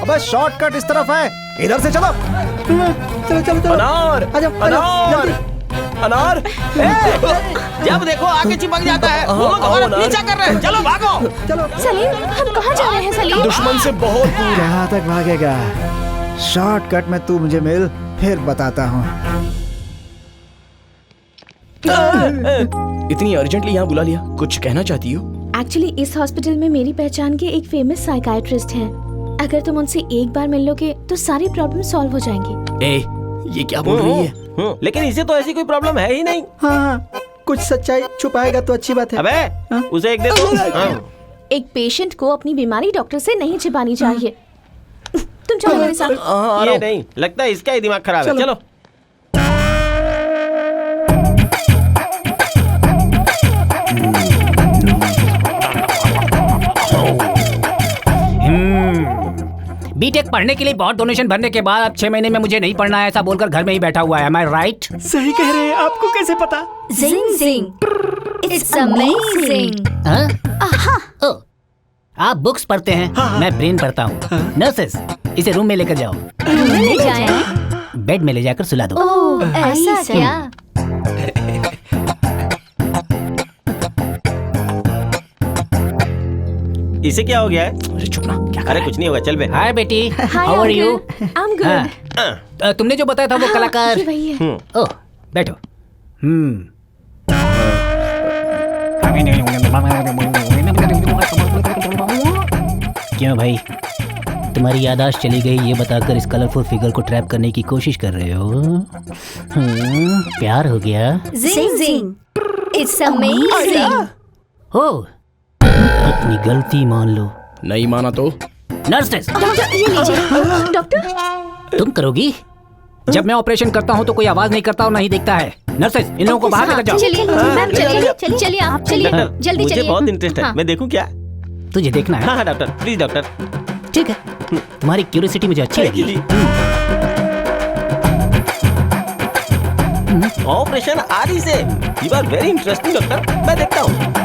अबे शॉर्टकट इस तरफ है, इधर से चलो। चलो चलो चलो। अनार, आ जाओ, अनार। जल्दी। अनार। जब देखो आगे चिपक जाता है। वो लोग हमारा पीछा कर रहे हैं, चलो भागो। चलो सलीम, हम कहाँ जा रहे हैं सलीम? दुश्मन से बहुत दूर। कहाँ तक भागेगा? शॉर्टकट में तू मुझे मिल, फिर बताता हूँ। इतनी अर्जेंटली यहाँ बुला लिया, कुछ कहना चाहती हो? एक्चुअली इस हॉस्पिटल में मेरी पहचान के एक फेमस साइकाइट्रिस्ट हैं। अगर तुम उनसे एक बार मिल लोगे तो सारी प्रॉब्लम सॉल्व हो जाएंगी। ए, ये क्या बोल रही है? लेकिन इसे तो ऐसी कोई प्रॉब्लम है ही नहीं। हाँ, कुछ सच्चाई छुपाएगा तो अच्छी बात है। अबे, उसे एक दे दो। एक पेशेंट को अपनी बीमारी डॉक्टर से नहीं छिपानी चाहिए। तुम चलो मेरे साथ। ये नहीं, लगता है इसका ही दिमाग खराब है। चलो। बीटेक पढ़ने के लिए बहुत डोनेशन भरने के बाद अब 6 महीने में मुझे नहीं पढ़ना है ऐसा बोलकर घर में ही बैठा हुआ है। Am I right? सही कह रहे हैं, आपको कैसे पता? जिंग जिंग, इट्स अमेजिंग। ओह, आप बुक्स पढ़ते हैं, मैं ब्रेन पढ़ता हूँ। नर्सेस, इसे रूम में लेकर जाओ। रूम में ले जाएं? बेड में ले जाकर सुला दो। ओह, ऐसा क्या? इसे क्या हो गया है? अरे चुप ना, क्या अरे कुछ नहीं होगा, चल बे। हाय बेटी, how are you? I am good. तुमने जो बताया था वो कलाकार। ये वही है। ओह, बैठो। क्यों भाई, तुम्हारी याददाश्त चली गई ये बताकर इस कलरफुल फिगर को ट्रैप करने की कोशिश कर रहे हो? प्यार हो गया? जिंग जिंग, इट्स अमेजिंग। हो, अपनी गलती मान लो। नहीं माना तो? नर्सेस, डॉक्टर ये लीजिए। डॉक्टर तुम करोगी? जब मैं ऑपरेशन करता हूँ तो कोई आवाज नहीं करता और नहीं देखता है। नर्सेस, इन लोगों को बाहर लेकर जाओ। चलिए मैम, चलिए आप चलिए, जल्दी मुझे चलिए। बहुत इंटरेस्ट है, मैं देखूं क्या? तुझे देखना है? हाँ डॉक्टर, प्लीज डॉक्टर। ठीक है, तुम्हारी क्यूरियोसिटी मुझे अच्छी लगी। ऑपरेशन आदि से you are very interesting doctor, मैं देखता हूँ।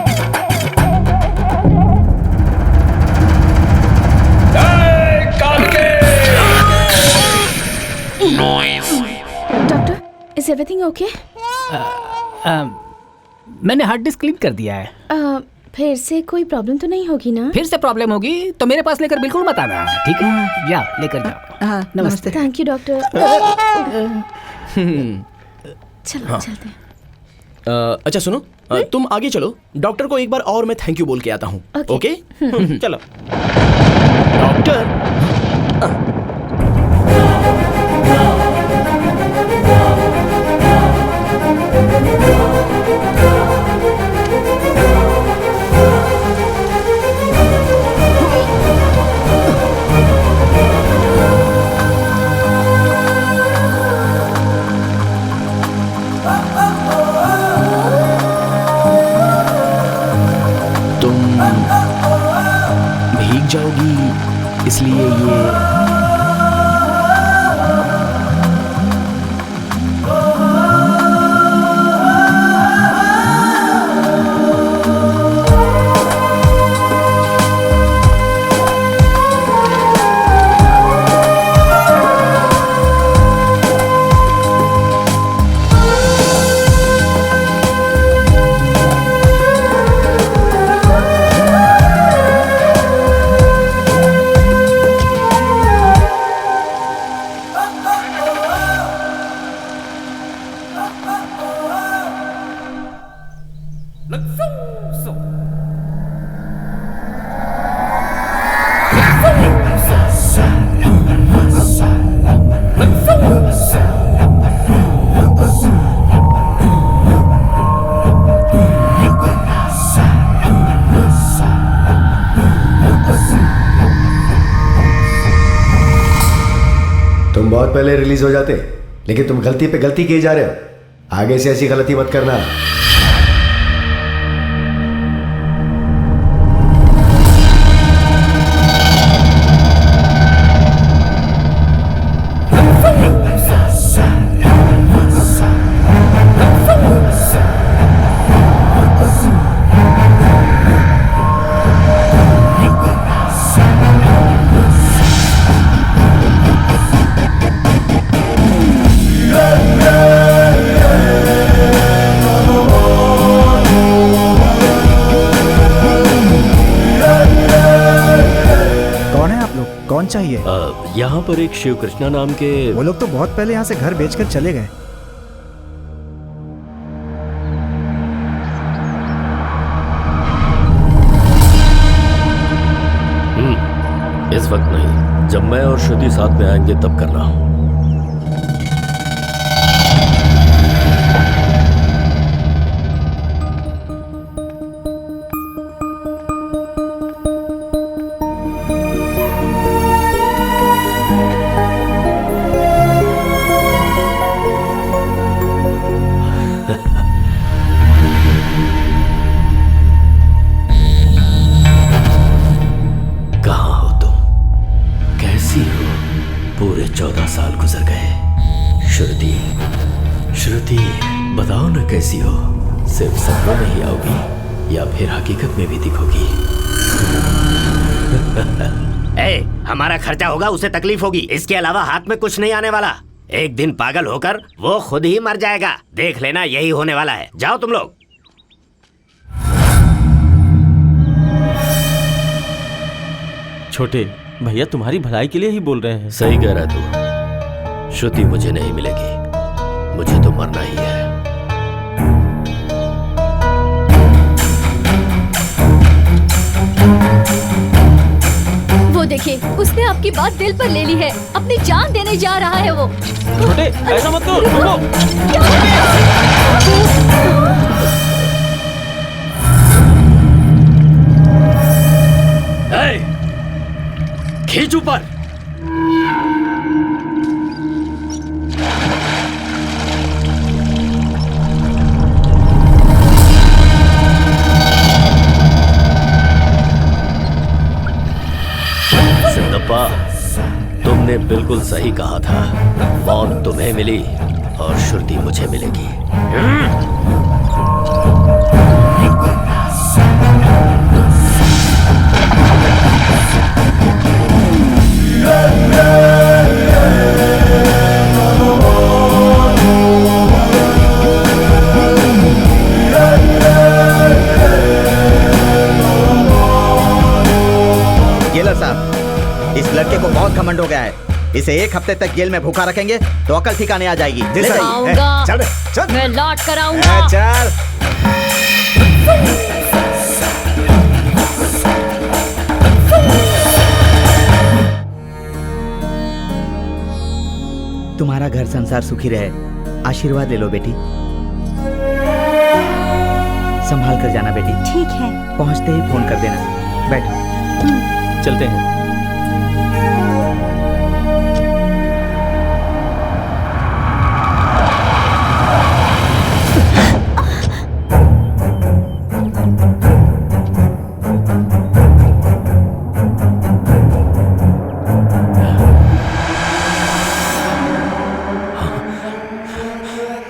Doctor, is everything okay? मैंने हार्ड डिस्क क्लीन कर दिया है। फिर से कोई प्रॉब्लम तो नहीं होगी ना? फिर से प्रॉब्लम होगी तो मेरे पास लेकर बिल्कुल मत आना, ठीक है? या लेकर जाओ। हाँ, नमस्ते। Thank you doctor. चलो चलते हैं। अच्छा सुनो, तुम आगे चलो, डॉक्टर को एक बार और मैं थैंक यू बोल के आता हूँ। ओके? चलो। डॉक्टर, तुम भीग जाओगी इसलिए ये तुम बहुत पहले रिलीज हो जाते, लेकिन तुम गलती पे गलती किए जा रहे हो। आगे से ऐसी गलती मत करना। कौन चाहिए? यहाँ पर एक शिव कृष्णा नाम के। वो लोग तो बहुत पहले यहाँ से घर बेचकर चले गए। इस वक्त नहीं, जब मैं और श्रुति साथ में आएंगे तब करना। पूरे 14 साल गुजर गए। श्रुति बताओ ना कैसी हो? सिर्फ सपनों में ही आओगी या फिर हकीकत में भी दिखोगी? हमारा खर्चा होगा, उसे तकलीफ होगी, इसके अलावा हाथ में कुछ नहीं आने वाला। एक दिन पागल होकर वो खुद ही मर जाएगा, देख लेना यही होने वाला है। जाओ तुम लोग। छोटे भैया तुम्हारी भलाई के लिए ही बोल रहे हैं। सही कह रहा तू। श्रुति मुझे नहीं मिलेगी, मुझे तो मरना ही है। वो देखिए, उसने आपकी बात दिल पर ले ली है, अपनी जान देने जा रहा है वो। छोटे ऐसा मत करो, रुको। खींच ऊपर। सिद्धप्पा, तुमने बिल्कुल सही कहा था। मौत तुम्हें मिली और श्रुति मुझे मिलेगी। इस लड़के को बहुत घमंड हो गया है। इसे 1 हफ्ते तक जेल में भूखा रखेंगे तो अकल ठिकाने आ जाएगी। चल, मैं लौट कर आऊंगा। चल। तुम्हारा घर संसार सुखी रहे, आशीर्वाद ले लो बेटी। संभाल कर जाना बेटी। ठीक है। पहुंचते ही फोन कर देना। बैठो। चलते हैं।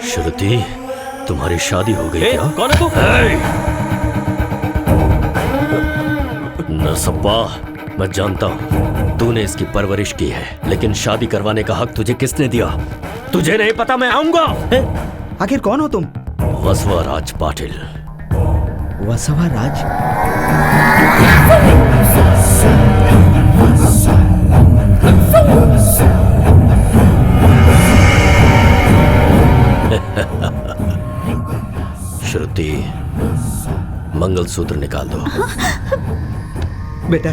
श्रुति, तुम्हारी शादी हो गई क्या? कौन है तू? नसब्बा, मैं जानता हूँ तूने इसकी परवरिश की है, लेकिन शादी करवाने का हक तुझे किसने दिया? तुझे नहीं पता मैं आऊंगा? आखिर कौन हो तुम? वसवाराज पाटिल। वसवाराज? श्रुति, मंगलसूत्र निकाल दो। बेटा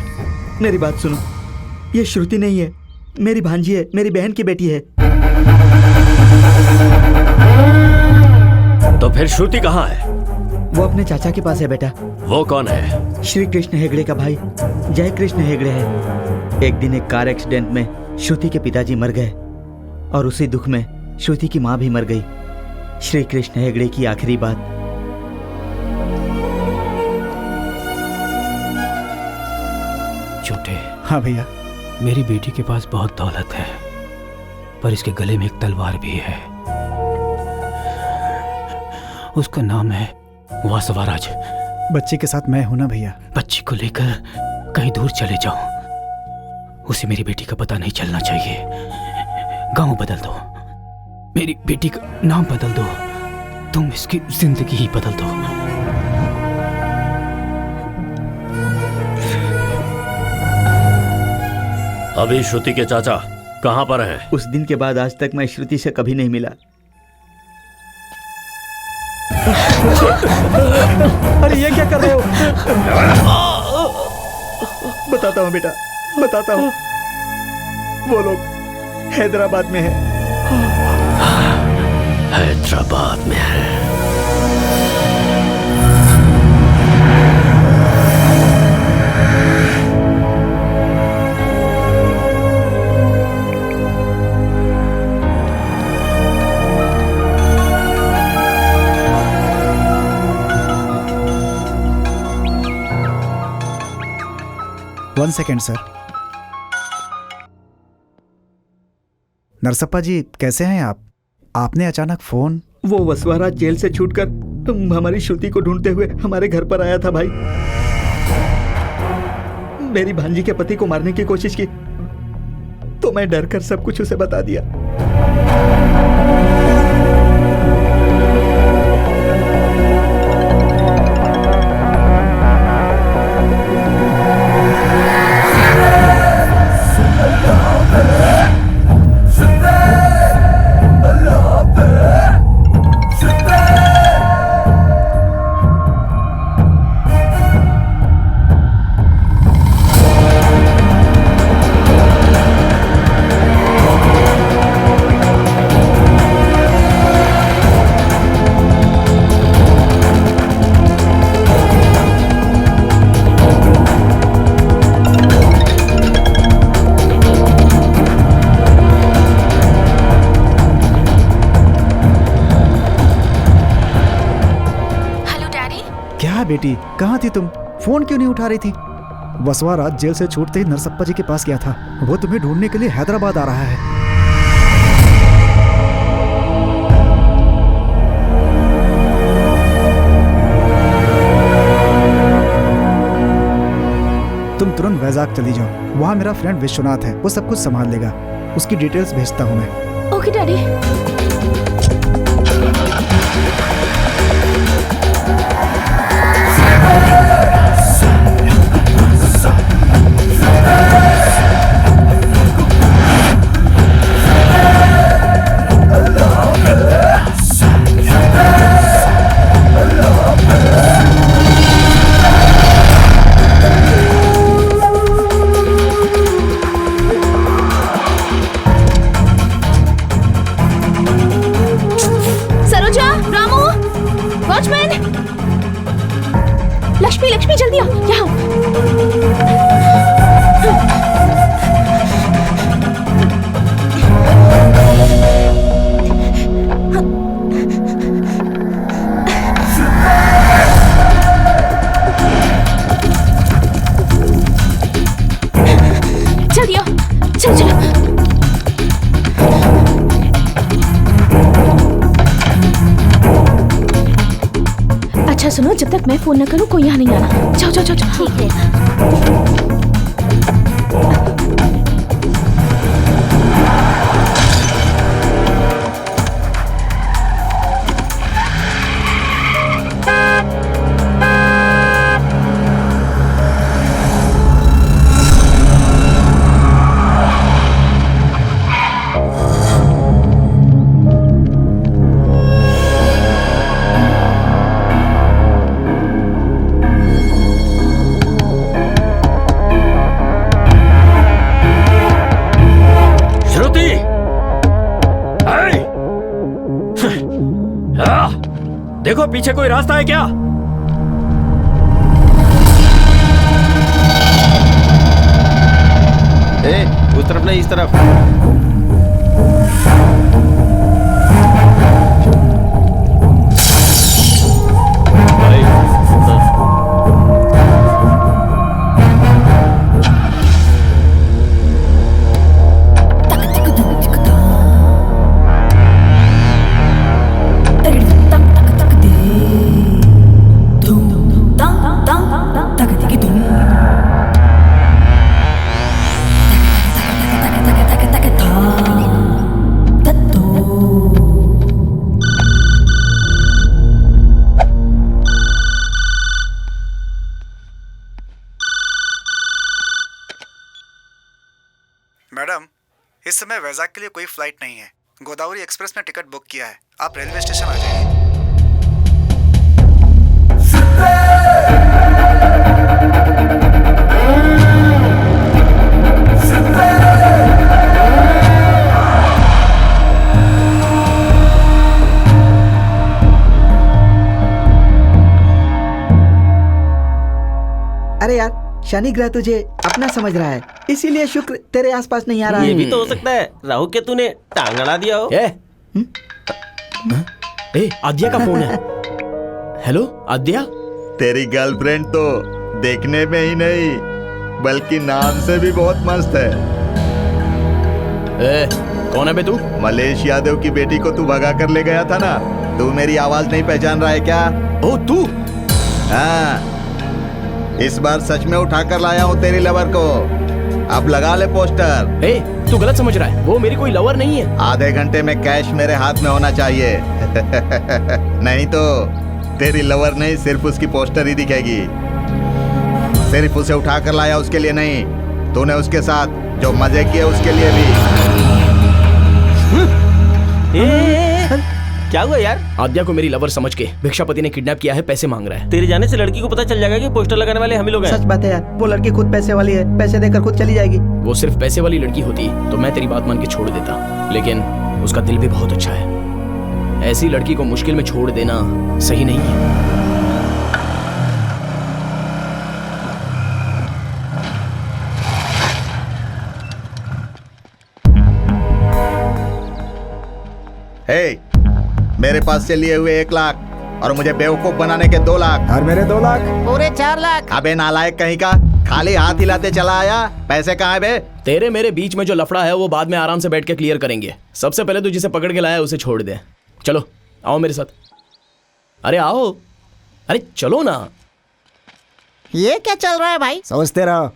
मेरी बात सुनो, ये श्रुति नहीं है, मेरी भांजी है, मेरी बहन की बेटी है। तो फिर श्रुति कहाँ है? वो अपने चाचा के पास है बेटा। वो कौन है? श्री कृष्ण हेगड़े का भाई जय कृष्ण हेगड़े है। एक दिन एक कार एक्सीडेंट में श्रुति के पिताजी मर गए और उसी दुख में श्रुति की माँ भी मर गई। श्री कृष्ण हेगड़े की आखिरी बात। छोटे। हाँ भैया। मेरी बेटी के पास बहुत दौलत है, पर इसके गले में एक तलवार भी है। उसका नाम है वासवाराज। बच्ची के साथ मैं हूं ना भैया। बच्ची को लेकर कहीं दूर चले जाओ, उसे मेरी बेटी का पता नहीं चलना चाहिए। गांव बदल दो, मेरी बेटी का नाम बदल दो, तुम इसकी जिंदगी ही बदल दो। अभी श्रुति के चाचा कहाँ पर हैं? उस दिन के बाद आज तक मैं श्रुति से कभी नहीं मिला। अरे ये क्या कर रहे हो? बताता हूँ बेटा, बताता हूँ। वो लोग हैदराबाद में है। हैदराबाद में है। One second sir. Narasappa ji कैसे हैं आप? आपने अचानक फोन? वो वसवाराज जेल से छूटकर हमारी श्रुति को ढूंढते हुए हमारे घर पर आया था भाई। मेरी भांजी के पति को मारने की कोशिश की तो मैं डर कर सब कुछ उसे बता दिया। बेटी कहाँ थी तुम? फोन क्यों नहीं उठा रही थी? वसवाराज जेल से छूटते ही नरसप्पा जी के पास गया था। वो तुम्हें ढूंढने के लिए हैदराबाद आ रहा है। तुम तुरंत वैजाग चली जाओ। वहाँ मेरा फ्रेंड विश्वनाथ है, वो सब कुछ संभाल लेगा। उसकी डिटेल्स भेजता हूँ मैं। Okay daddy. लक्ष्मी जल्दी आओ यहाँ। जल्दी आओ, चलो चलो। अच्छा सुनो, जब तक मैं फोन न करूं कोई यहाँ नहीं आना। जाओ जाओ जाओ। ठीक है। देखो पीछे कोई रास्ता है क्या? उस तरफ नहीं, इस तरफ। Ta मैडम, इस समय वैजाग के लिए कोई फ्लाइट नहीं है। गोदावरी एक्सप्रेस में टिकट बुक किया है, आप रेलवे स्टेशन आ जाइए। अरे यार, शनि ग्रह तुझे अपना समझ रहा है, इसीलिए शुक्र तेरे आसपास नहीं आ रहा है। ये भी तो हो सकता है राहु के तूने टांग अड़ा दिया हो। आद्या का फोन है। हेलो आद्या। तेरी गर्लफ्रेंड तो देखने में ही नहीं बल्कि नाम से भी बहुत मस्त है। कौन है बे तू? मलेश यादव की बेटी को तू भगा कर ले गया था ना। तू मेरी आवाज नहीं पहचान रहा है क्या? ओ तू? हाँ, इस बार सच में उठा कर लाया हूँ तेरी लवर को। अब लगा ले पोस्टर। तू गलत समझ रहा है, वो मेरी कोई लवर नहीं है। आधे घंटे में कैश मेरे हाथ में होना चाहिए। नहीं तो तेरी लवर नहीं, सिर्फ उसकी पोस्टर ही दिखेगी। सिर्फ उसे उठा कर लाया उसके लिए नहीं, तूने उसके साथ जो मजे किए उसके लिए भी। क्या हुआ यार? आद्या को मेरी लवर समझ के भिक्षापति ने किडनैप किया है, पैसे मांग रहा है। तेरे जाने से लड़की को पता चल जाएगा कि पोस्टर लगाने वाले हम ही लोग हैं। सच बात है यार, वो लड़की खुद पैसे वाली है, पैसे देकर खुद चली जाएगी। वो सिर्फ पैसे वाली लड़की होती तो मैं तेरी बात मान के छोड़ देता, लेकिन उसका दिल भी बहुत अच्छा है। ऐसी लड़की को मुश्किल में छोड़ देना सही नहीं है। हे, मेरे पास से लिए हुए 1 लाख और मुझे बेवकूफ बनाने के 2 लाख। और मेरे 2 लाख पूरे 4 लाख। अबे नालायक कहीं का, खाली हाथ हिलाते चला आया। पैसे कहाँ है बे? तेरे मेरे बीच में जो लफड़ा है वो बाद में आराम से बैठ के क्लियर करेंगे। सबसे पहले तू जिसे पकड़ के लाया उसे छोड़ दे। चलो आओ मेरे साथ। अरे आओ, अरे चलो ना। ये क्या चल रहा है भाई? सोचते रहो।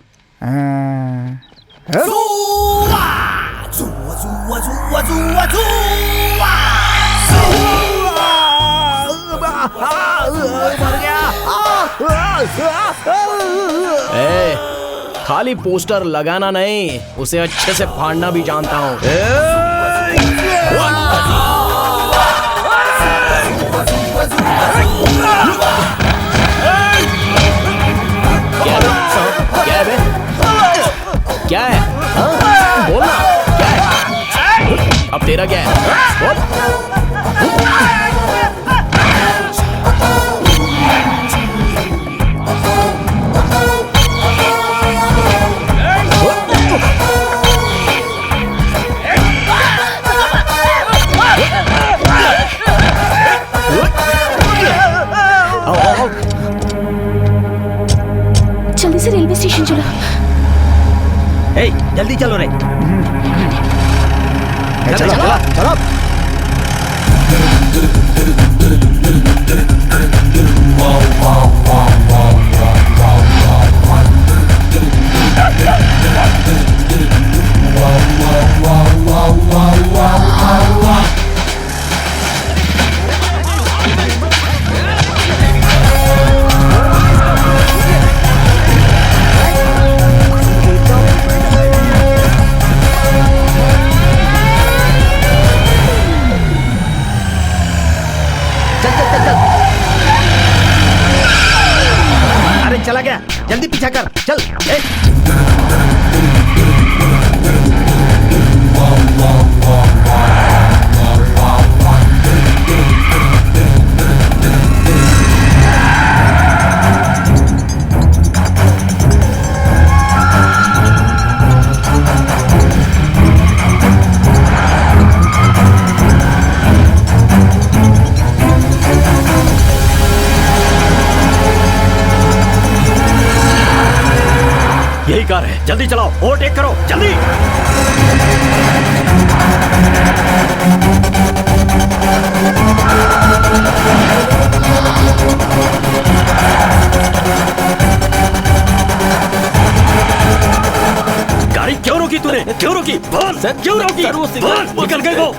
खाली पोस्टर लगाना नहीं, उसे अच्छे से फाड़ना भी जानता हूँ। क्या है? क्या है? बोलना क्या है? अब तेरा क्या है? बोल। जल्दी से रेलवे स्टेशन चलो। जल्दी चलो रे। चलो चलो चलो। चला गया, जल्दी पीछा कर, चल। यही कार है, जल्दी चलाओ, ओवरटेक करो, जल्दी। गाड़ी क्यों रोकी तूने? क्यों रोकी? बोल सर, क्यों रोकी? बोल, निकल गए वो।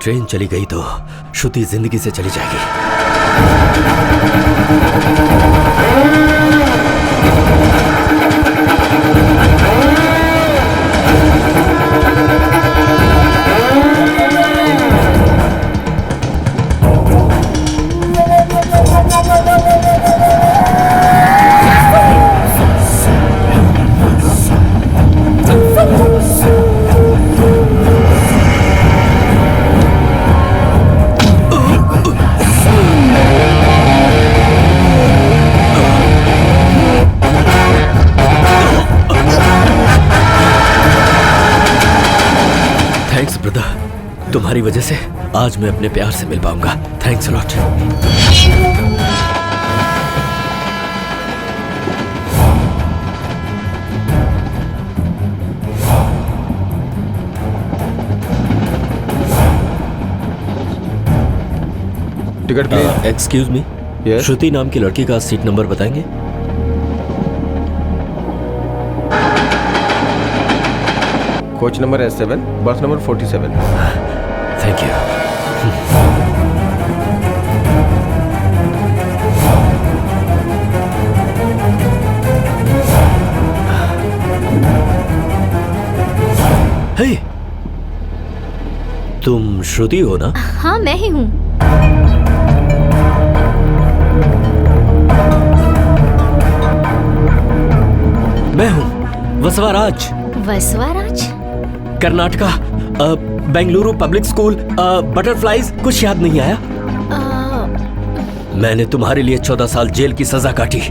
ट्रेन चली गई तो श्रुति जिंदगी से चली जाएगी। थैंक्स ब्रदर, तुम्हारी वजह से आज मैं अपने प्यार से मिल पाऊंगा। Thanks lot. Ticket please. Excuse me, Shruti नाम की लड़की का सीट नंबर बताएंगे? Coach number S7, bus number 47। Thank you. हे, तुम श्रुति हो ना? हाँ मैं ही हूँ। मैं हूँ Vasavaraj. Vasavaraj? Karnataka, Bengaluru public school, butterflies. कुछ याद नहीं आया? मैंने तुम्हारे लिए 14 साल जेल की सजा काटी।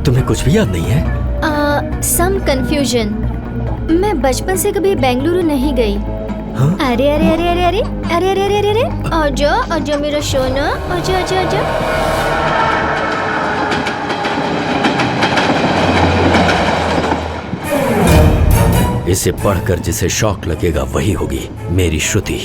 तुम्हें कुछ भी याद नहीं है? Some confusion. मैं बचपन से कभी बेंगलुरु नहीं गई। हाँ? अरे अरे अरे अरे अरे अरे अरे अरे अरे आजा आजा मेरा सोना, आजा आजा आजा। इसे पढ़कर जिसे शौक लगेगा वही होगी मेरी श्रुति।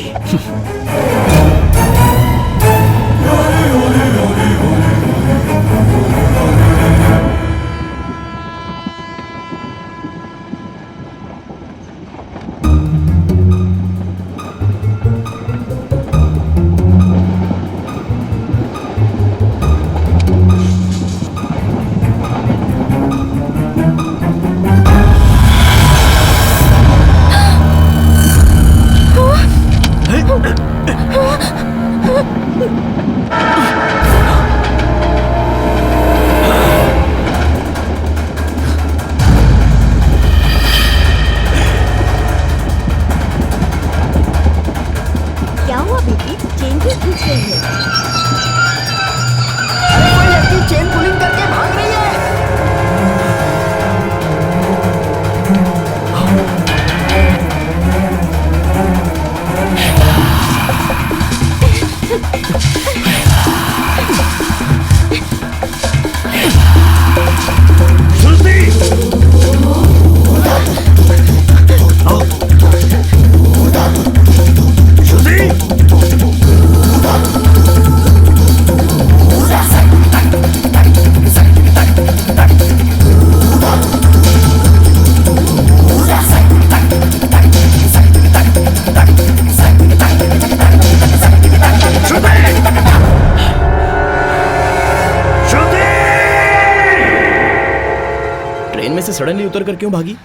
क्या हुआ बेटी? चेन क्यों खींच रही है? अरे कोई लड़की चेन पुलिंग करके भाग रही है। ट्रेन में से सडनली उतर कर क्यों भागी?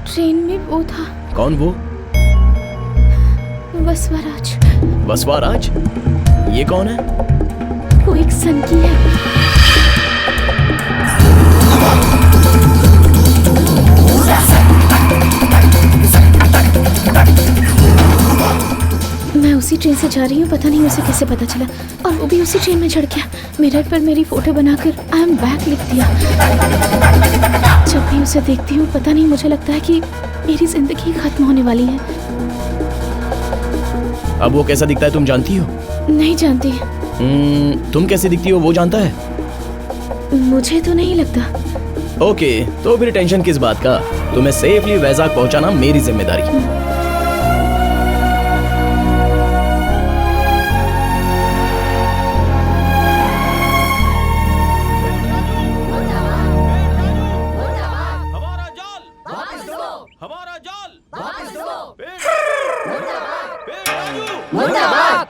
ट्रेन में वो था, कौन वो? वसवाराज। वसवाराज? ये कौन है? वो एक संगी है। मैं उसी ट्रेन से जा रही हूँ, पता नहीं उसे कैसे पता चला, और वो भी उसी ट्रेन में चढ़ गया। मिरर पर मेरी फोटो बनाकर आई एम बैक लिख दिया। जब भी उसे देखती हूँ पता नहीं मुझे लगता है कि मेरी जिंदगी खत्म होने वाली है। अब वो कैसा दिखता है तुम जानती हो? नहीं जानती। तुम कैसे दिखती हो वो जानता है? मुझे तो नहीं लगता। ओके, तो फिर टेंशन किस बात का? तुम्हें सेफली वैजाग पहुंचाना मेरी जिम्मेदारी।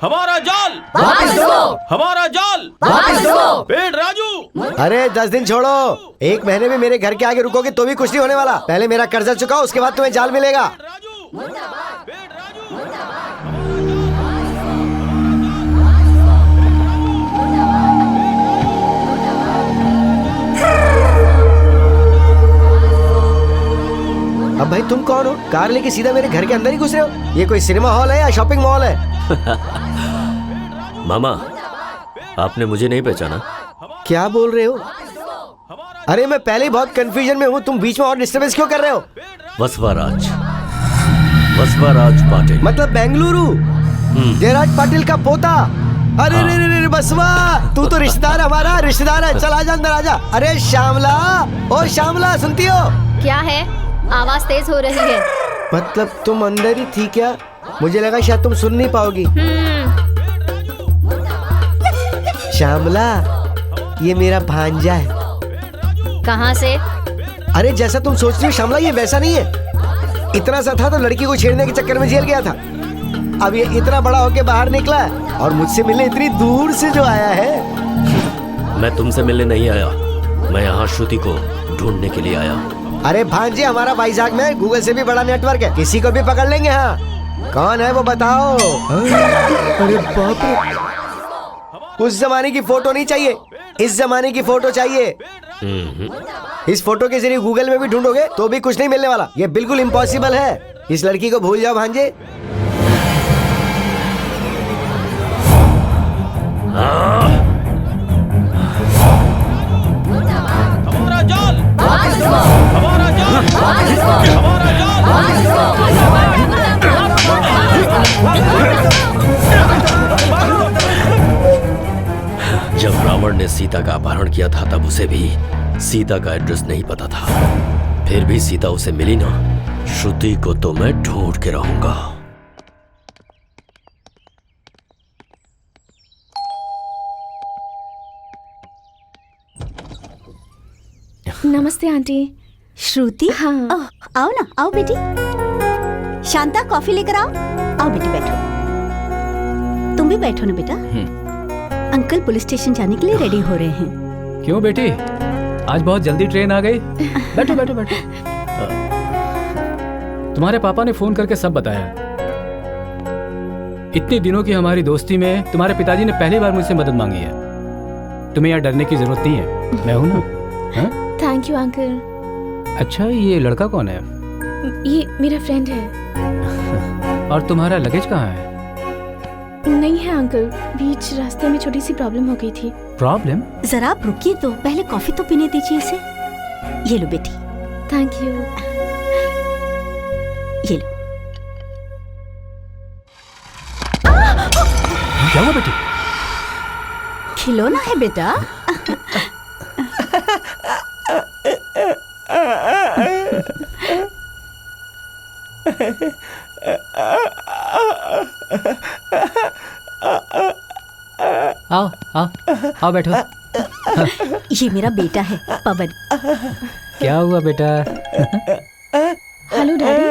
हमारा जाल वापस दो। हमारा जाल वापस दो। पेड़ राजू। अरे 10 दिन छोड़ो, 1 महीने में मेरे घर के आगे रुकोगे तो भी कुछ नहीं होने वाला। पहले मेरा कर्जा चुकाओ, उसके बाद तुम्हें जाल मिलेगा। अब भाई तुम कौन हो? कार लेके सीधा मेरे घर के अंदर ही घुस रहे हो? ये कोई सिनेमा हॉल है या शॉपिंग मॉल है? मामा, आपने मुझे नहीं पहचाना? क्या बोल रहे हो? अरे मैं पहले ही बहुत कंफ्यूजन में हूँ, तुम बीच में और डिस्टर्बेंस क्यों कर रहे हो? वसवाराज पाटिल। मतलब बेंगलुरु? जयराज पाटिल का पोता? अरे रे रे रे बसवा, तू तो रिश्तेदार, हमारा रिश्तेदार है। चल आजा अंदर आजा। अरे श्यामला, ओ श्यामला सुनती हो? क्या है? आवाज तेज हो रही है। मतलब तुम अंदर ही थी क्या? मुझे लगा शायद तुम सुन नहीं पाओगी। श्यामला, ये मेरा भांजा है। कहाँ से? अरे जैसा तुम सोच रही हो श्यामला, ये वैसा नहीं है। इतना सा था तो लड़की को छेड़ने के चक्कर में जेल गया था। अब ये इतना बड़ा होके बाहर निकला है और मुझसे मिलने इतनी दूर से जो आया है। मैं तुमसे मिलने नहीं आया, मैं यहाँ श्रुति को ढूंढने के लिए आया। अरे भांजे, हमारा वाइजैक में गूगल से भी बड़ा नेटवर्क है, किसी को भी पकड़ लेंगे। हाँ, कौन है वो बताओ? अरे बाप रे, उस जमाने की फोटो नहीं चाहिए, इस जमाने की फोटो चाहिए। इस फोटो के जरिए गूगल में भी ढूंढोगे तो भी कुछ नहीं मिलने वाला। ये बिल्कुल इम्पॉसिबल है। इस लड़की को भूल जाओ भांजे। हमारा जाल हमारा जाल हमारा जब रावण ने सीता का अपहरण किया था तब उसे भी सीता का एड्रेस नहीं पता था। फिर भी सीता उसे मिली ना, श्रुति को तो मैं ढूंढ के रहूंगा। नमस्ते आंटी। श्रुति? हाँ। आओ ना, आओ बेटी। शांता, कॉफी लेकर आओ। आओ बेटी, बैठो। तुम भी बैठो ना बेटा। अंकल पुलिस स्टेशन जाने के लिए रेडी हो रहे हैं। क्यों बेटी, आज बहुत जल्दी ट्रेन आ गई? बैठो बैठो बैठो। तुम्हारे पापा ने फोन करके सब बताया। इतने दिनों की हमारी दोस्ती में तुम्हारे पिताजी ने पहली बार मुझसे मदद मांगी है। तुम्हें यहाँ डरने की जरूरत नहीं है, मैं हूं ना। Thank you uncle. अच्छा, ये लड़का कौन है? ये मेरा फ्रेंड है। और तुम्हारा लगेज कहाँ है? नहीं है अंकल, बीच रास्ते में छोटी सी प्रॉब्लम हो गई थी। प्रॉब्लम? जरा आप रुकिए तो, पहले कॉफी तो पीने दीजिए इसे। ये लो बेटी। Thank you. ये लो। क्या हुआ बेटी? खिलौना है बेटा। आओ आओ आओ बैठो। ये मेरा बेटा है पवन। क्या हुआ बेटा? Hello daddy.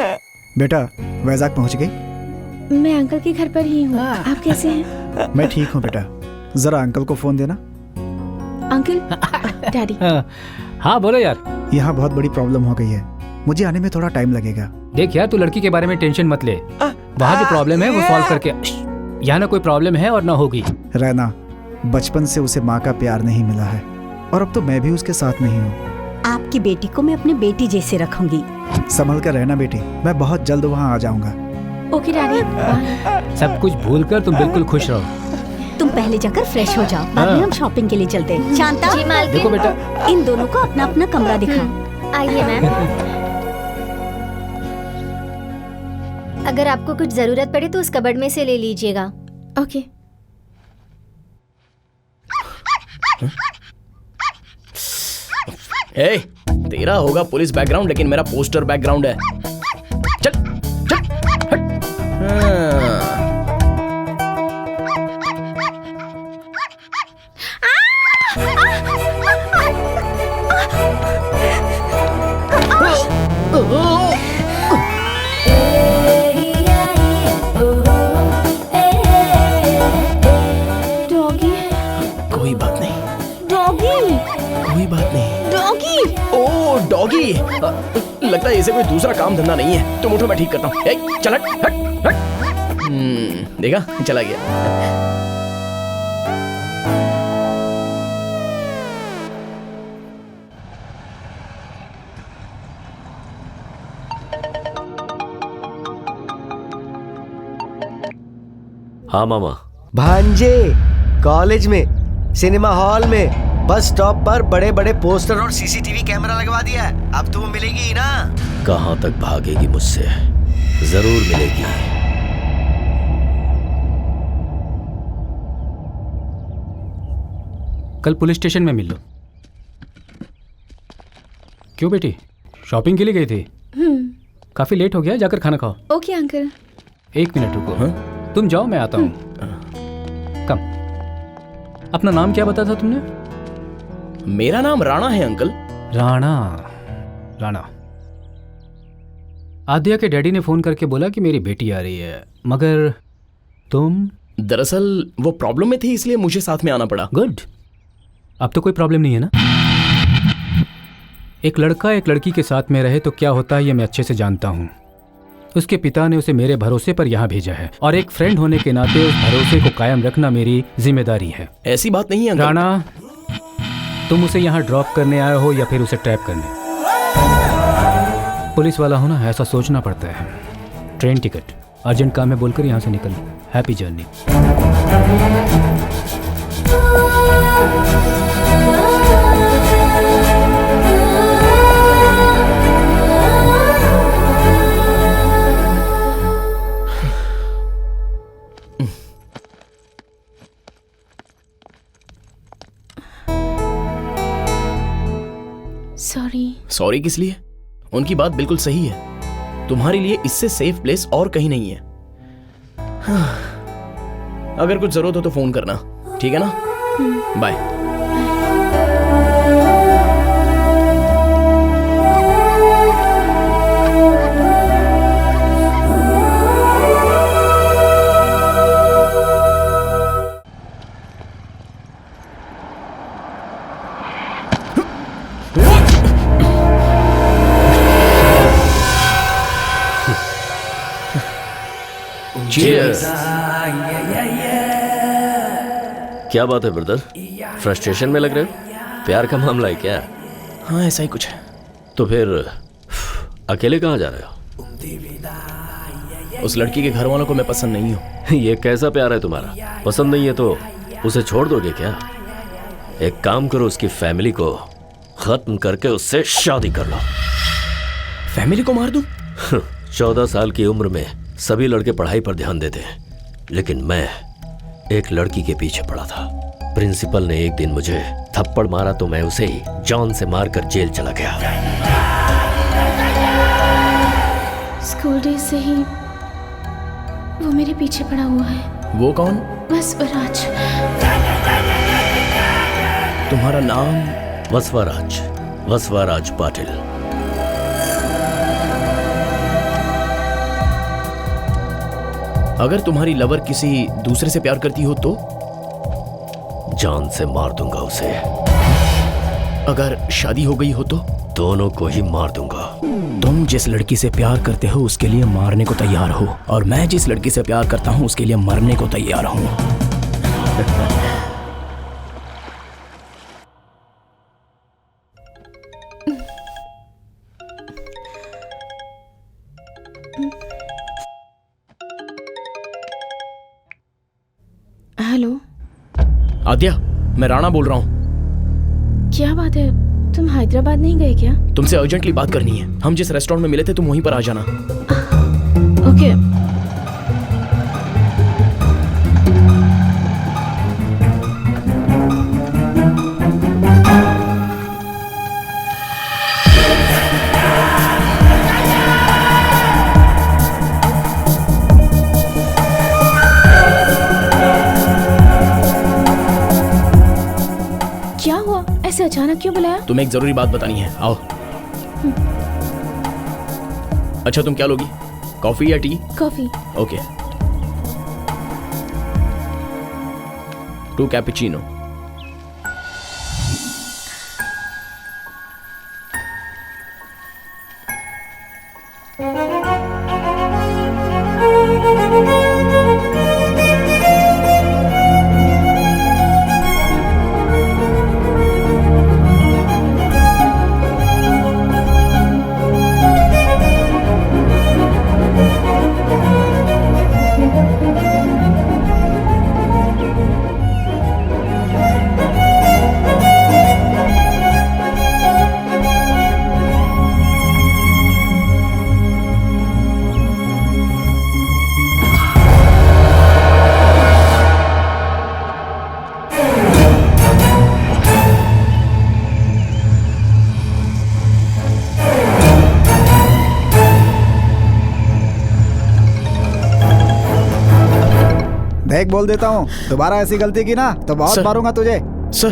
बेटा वैजाग पहुंच गई? मैं अंकल के घर पर ही हूँ। आप कैसे हैं? मैं ठीक हूँ बेटा, जरा अंकल को फोन देना। Uncle, daddy. हाँ बोलो यार। यहाँ बहुत बड़ी प्रॉब्लम हो गई है, मुझे आने में थोड़ा टाइम लगेगा। देख यार, तू लड़की के बारे में टेंशन मत ले, वहाँ जो प्रॉब्लम है वो सॉल्व करके। यहाँ ना कोई प्रॉब्लम है और ना होगी। रहना, बचपन से उसे माँ का प्यार नहीं मिला है और अब तो मैं भी उसके साथ नहीं हूँ। आपकी बेटी को मैं अपनी बेटी जैसे रखूंगी। संभल कर रहना बेटी, मैं बहुत जल्द वहाँ आ जाऊंगा। Okay daddy. सब कुछ भूलकर तुम बिल्कुल खुश रहो। तुम पहले जाकर फ्रेश हो जाओ, बाद में हम शॉपिंग के लिए चलते हैं। शांता, जी मालकिन। देखो बेटा, इन दोनों को अपना अपना कमरा दिखा। आइए मैम। अगर आपको कुछ जरूरत पड़े तो उस कबर्ड में से ले लीजिएगा। ओके। ए, तेरा होगा पुलिस बैकग्राउंड लेकिन मेरा पोस्टर बैकग्राउंड है। चल चल हट। लगता है इसे कोई दूसरा काम धंधा नहीं है। तुम उठो, मैं ठीक करता हूँ। चल हट हट हट। देखा, चला गया। हाँ मामा। भांजे, कॉलेज में, सिनेमा हॉल में, बस स्टॉप पर बड़े बड़े पोस्टर और सीसीटीवी कैमरा लगवा दिया है। अब तो वो मिलेगी ही ना। कहाँ तक भागेगी मुझसे? जरूर मिलेगी। कल पुलिस स्टेशन में मिल लो। क्यों बेटी, शॉपिंग के लिए गई थी? काफी लेट हो गया, जाकर खाना खाओ। Okay uncle. 1 मिनट रुको। हाँ? तुम जाओ, मैं आता हूँ। कम। अपना नाम क्या बताया था तुमने? मेरा नाम राणा है अंकल। राणा। राणा। आद्या के डैडी ने फोन करके बोला कि मेरी बेटी आ रही है, मगर तुम? दरअसल वो प्रॉब्लम में थी, इसलिए मुझे साथ में आना पड़ा। गुड। अब तो कोई प्रॉब्लम नहीं है ना? एक लड़का एक लड़की के साथ में रहे तो क्या होता है, ये मैं अच्छे से जानता हूँ। उसके पिता ने उसे मेरे भरोसे पर यहाँ भेजा है, और एक फ्रेंड होने के नाते उस भरोसे को कायम रखना मेरी जिम्मेदारी है। ऐसी बात नहीं है अंकल। राणा, तुम उसे यहाँ ड्रॉप करने आए हो या फिर उसे ट्रैप करने? पुलिस वाला हो ना, ऐसा सोचना पड़ता है। ट्रेन टिकट, अर्जेंट काम है बोलकर यहाँ से निकल। Happy journey. सॉरी किस लिए? उनकी बात बिल्कुल सही है। तुम्हारे लिए इससे सेफ प्लेस और कहीं नहीं है। अगर कुछ जरूरत हो तो फोन करना, ठीक है ना? बाय। Cheers. क्या बात है ब्रदर, फ्रस्ट्रेशन में लग रहे हो? प्यार का मामला है क्या? हाँ ऐसा ही कुछ है। तो फिर अकेले कहाँ जा रहे हो? उस लड़की के घर वालों को मैं पसंद नहीं हूँ। ये कैसा प्यार है तुम्हारा? पसंद नहीं है तो उसे छोड़ दोगे क्या? एक काम करो, उसकी फैमिली को खत्म करके उससे शादी कर लो। फैमिली को मार दूं? 14 साल की उम्र में सभी लड़के पढ़ाई पर ध्यान देते हैं, लेकिन मैं एक लड़की के पीछे पड़ा था। प्रिंसिपल ने एक दिन मुझे थप्पड़ मारा तो मैं उसे ही जान से मारकर जेल चला गया। स्कूल डेज से ही वो मेरे पीछे पड़ा हुआ है। वो कौन? वसवराज। तुम्हारा नाम? वसवराज, वसवराज पाटिल। अगर तुम्हारी लवर किसी दूसरे से प्यार करती हो तो? जान से मार दूंगा उसे। अगर शादी हो गई हो तो? दोनों को ही मार दूंगा। तुम जिस लड़की से प्यार करते हो उसके लिए मारने को तैयार हो, और मैं जिस लड़की से प्यार करता हूँ उसके लिए मरने को तैयार हूँ। हेलो आद्या, मैं राणा बोल रहा हूँ। क्या बात है, तुम हैदराबाद नहीं गए क्या? तुमसे अर्जेंटली बात करनी है। हम जिस रेस्टोरेंट में मिले थे तुम वहीं पर आ जाना। ओके। क्या हुआ, ऐसे अचानक क्यों बुलाया? तुम्हें एक जरूरी बात बतानी है, आओ। अच्छा तुम क्या लोगी, कॉफी या टी? कॉफी। ओके। 2 कैपुचिनो। देख बोल देता हूँ, दोबारा ऐसी गलती की ना तो बहुत मारूंगा तुझे। सर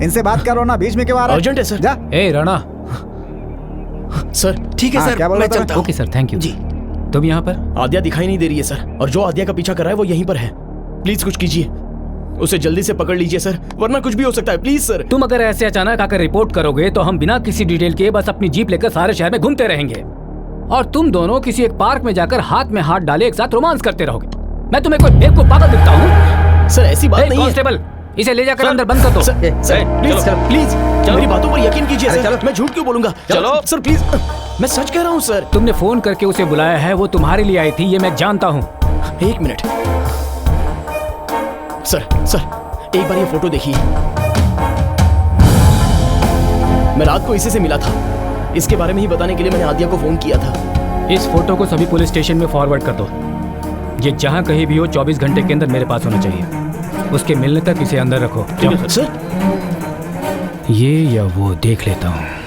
इनसे बात करो ना, बीच में क्यों आ रहा है? अर्जेंट है सर। जा। राणा। सर ठीक है सर, क्या बोल मैं रहा था? चलता हूँ। ओके सर, थैंक यू जी। तुम यहाँ पर? आद्या दिखाई नहीं दे रही है सर, और जो आद्या का पीछा कर रहा है वो यहीं पर है। प्लीज कुछ कीजिए, उसे जल्दी से पकड़ लीजिए सर, वरना कुछ भी हो सकता है। Please sir. तुम अगर ऐसे अचानक आकर रिपोर्ट करोगे तो हम बिना किसी डिटेल के बस अपनी जीप लेकर सारे शहर में घूमते रहेंगे, और तुम दोनों किसी एक पार्क में जाकर हाथ में हाथ डाले एक साथ रोमांस करते रहोगे। मैं तुम्हें कोई बेवकूफ पागल दिखता हूँ? सर ऐसी बात नहीं है। कांस्टेबल, इसे ले जाकर अंदर बंद कर दो। सर प्लीज मेरी बातों पर यकीन कीजिए सर, मैं झूठ क्यों बोलूंगा? चलो सर प्लीज, मैं सच कह रहा हूँ सर। तुमने फोन करके उसे बुलाया है, वो तुम्हारे लिए आई थी, ये मैं जानता हूँ। एक मिनट सर, एक बार ये फोटो देखिए। मैं रात को इसी से मिला था, इसके बारे में ही बताने के लिए मैंने आद्या को फोन किया था। इस फोटो को सभी पुलिस स्टेशन में फॉरवर्ड कर दो। ये जहाँ कहीं भी हो 24 घंटे के अंदर मेरे पास होना चाहिए। उसके मिलने तक इसे अंदर रखो। जाओ सर। ये या वो देख लेता हूँ।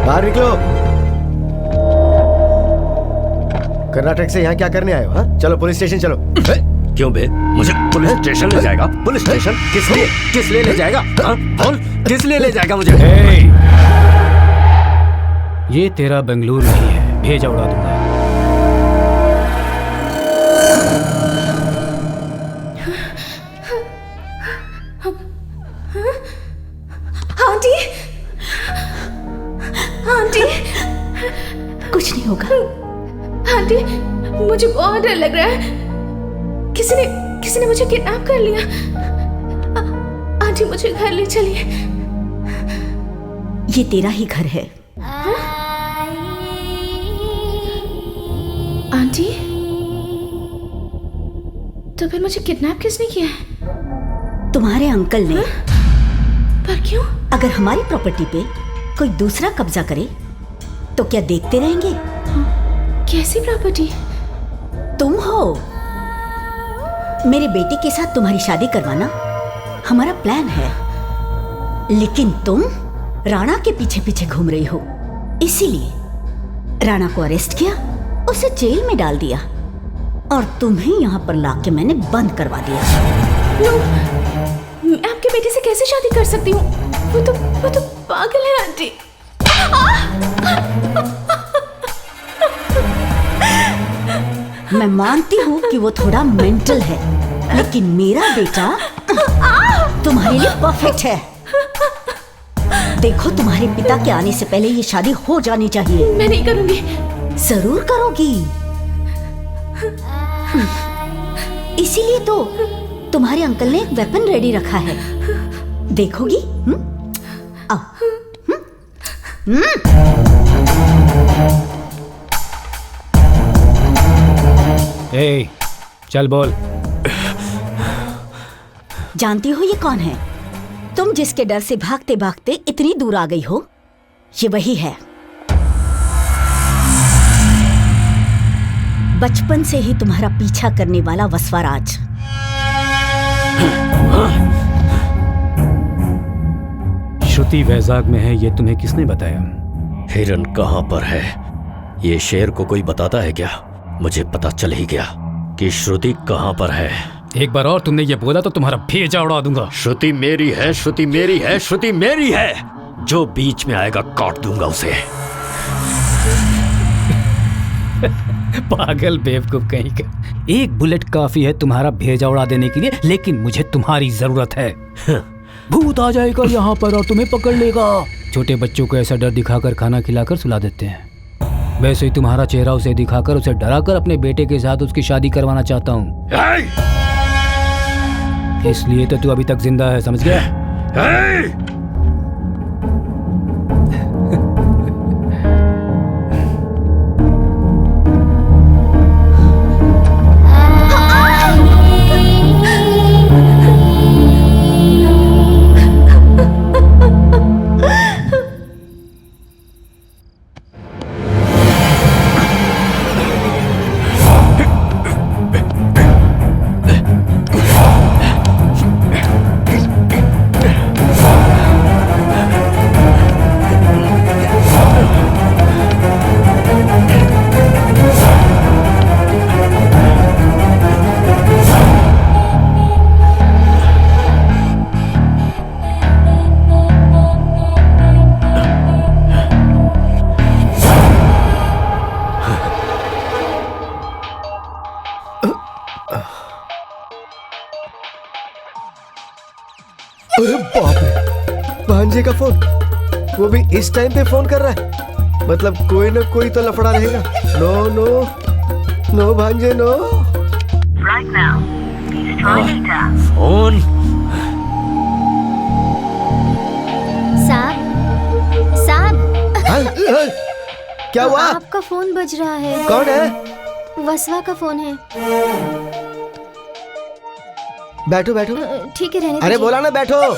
बाहर निकलो। कर्नाटक से यहाँ क्या करने आए हो? हाँ? चलो पुलिस स्टेशन चलो। क्यों बे? मुझे पुलिस स्टेशन ले जाएगा? पुलिस स्टेशन किस लिए ले जाएगा? बोल, किस लिए ले जाएगा मुझे? ये तेरा बेंगलुरु नहीं है, भेजा उड़ा दूंगा। आंटी, आंटी, कुछ नहीं होगा। आंटी, मुझे बहुत डर लग रहा है। किसी ने मुझे किडनैप कर लिया। आंटी मुझे घर ले चलिए। ये तेरा ही घर है। आंटी, तो फिर मुझे किडनैप किसने किया है? तुम्हारे अंकल ने। पर क्यों? अगर हमारी प्रॉपर्टी पे कोई दूसरा कब्जा करे तो क्या देखते रहेंगे? कैसी प्रॉपर्टी? तुम हो। मेरे बेटे के साथ तुम्हारी शादी करवाना हमारा प्लान है, लेकिन तुम राणा के पीछे पीछे घूम रही हो, इसीलिए राणा को अरेस्ट किया, उसे जेल में डाल दिया और तुम्हें यहाँ पर लाके मैंने बंद करवा दिया। मैं आपके बेटे से कैसे शादी कर सकती हूँ? वो तो पागल है आंटी। मैं मानती हूँ कि वो थोड़ा मेंटल है, लेकिन मेरा बेटा तुम्हारे लिए परफेक्ट है। देखो, तुम्हारे पिता के आने से पहले ये शादी हो जानी चाहिए। मैं नहीं करूंगी। जरूर करोगी। इसीलिए तो तुम्हारे अंकल ने एक वेपन रेडी रखा है। देखोगी? आओ। ए, चल बोल। जानती हो ये कौन है? तुम जिसके डर से भागते भागते इतनी दूर आ गई हो, ये वही है। बचपन से ही तुम्हारा पीछा करने वाला वसवाराज। श्रुति वैजाग में है, ये तुम्हें किसने बताया? हिरन कहाँ पर है? ये शेर को कोई बताता है क्या? मुझे पता चल ही गया कि श्रुति कहाँ पर है। एक बार और तुमने ये बोला तो तुम्हारा भेजा उड़ा दूंगा। श्रुति मेरी है, श्रुति मेरी है, श्रुति मेरी है। जो बीच में आएगा काट दूंगा उसे। पागल बेवकूफ कहीं का। एक बुलेट काफी है तुम्हारा भेजा उड़ा देने के लिए, लेकिन मुझे तुम्हारी जरूरत है। भूत आ जाएगा यहाँ पर और तुम्हें पकड़ लेगा। छोटे बच्चों को ऐसा डर दिखाकर खाना खिलाकर सुला देते हैं, वैसे ही तुम्हारा चेहरा उसे दिखाकर उसे डराकर अपने बेटे के साथ उसकी शादी करवाना चाहता हूँ। इसलिए तो तू अभी तक जिंदा है, समझ गया? अरे बाप रे, भांजे का फोन, वो भी इस टाइम पे फोन कर रहा है। मतलब कोई ना कोई तो लफड़ा रहेगा। नो नो नो भांजे नो। फोन। साहब, साहब, क्या हुआ? आपका फोन बज रहा है। कौन है? वसवा का फोन है। बैठो बैठो। ठीक है, रहने अरे दीजिए। बोला ना बैठो।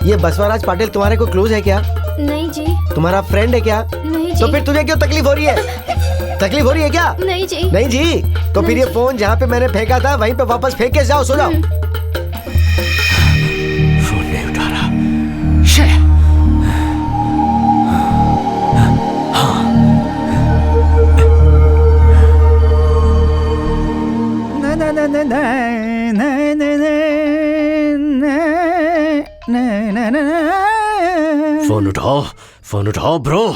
ये बसवराज पाटिल तुम्हारे को क्लोज है क्या? नहीं जी। तुम्हारा फ्रेंड है क्या? नहीं जी। तो फिर तुझे क्यों तकलीफ हो रही है? तकलीफ हो रही है क्या? नहीं जी। नहीं जी। तो फिर ये फोन जहाँ पे मैंने फेंका था वहीं पे वापस फेंक के जाओ, सो जाओ। फोन नहीं उठा रहा। फोन उठाओ, फोन उठाओ ब्रो।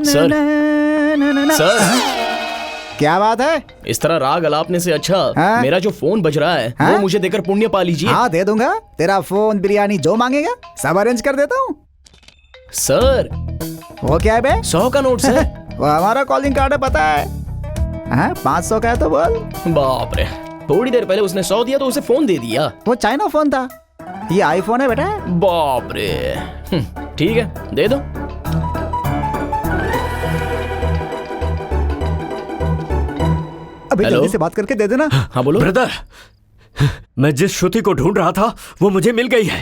सर, सर, क्या बात है? इस तरह राग अलापने से अच्छा हाँ? मेरा जो फोन बज रहा है हाँ? वो मुझे देकर पुण्य पा लीजिए। हाँ दे दूंगा। तेरा फोन, बिरयानी जो मांगेगा सब अरेंज कर देता हूँ। सर, वो क्या है बे? 100 का नोट सर। वो हमारा कॉलिंग कार्ड है, पता है? हाँ 500 का है तो बोल। बाप रे, थोड़ी देर पहले उसने 100 दिया तो उसे फोन दे दिया। वो चाइना फोन था, ये आईफोन है बेटा। बाप रे। ठीक है, दे दो। अभी हेलो? जल्दी से बात करके दे देना। हाँ बोलो। ब्रदर, मैं जिस श्रुति को ढूंढ रहा था वो मुझे मिल गई है।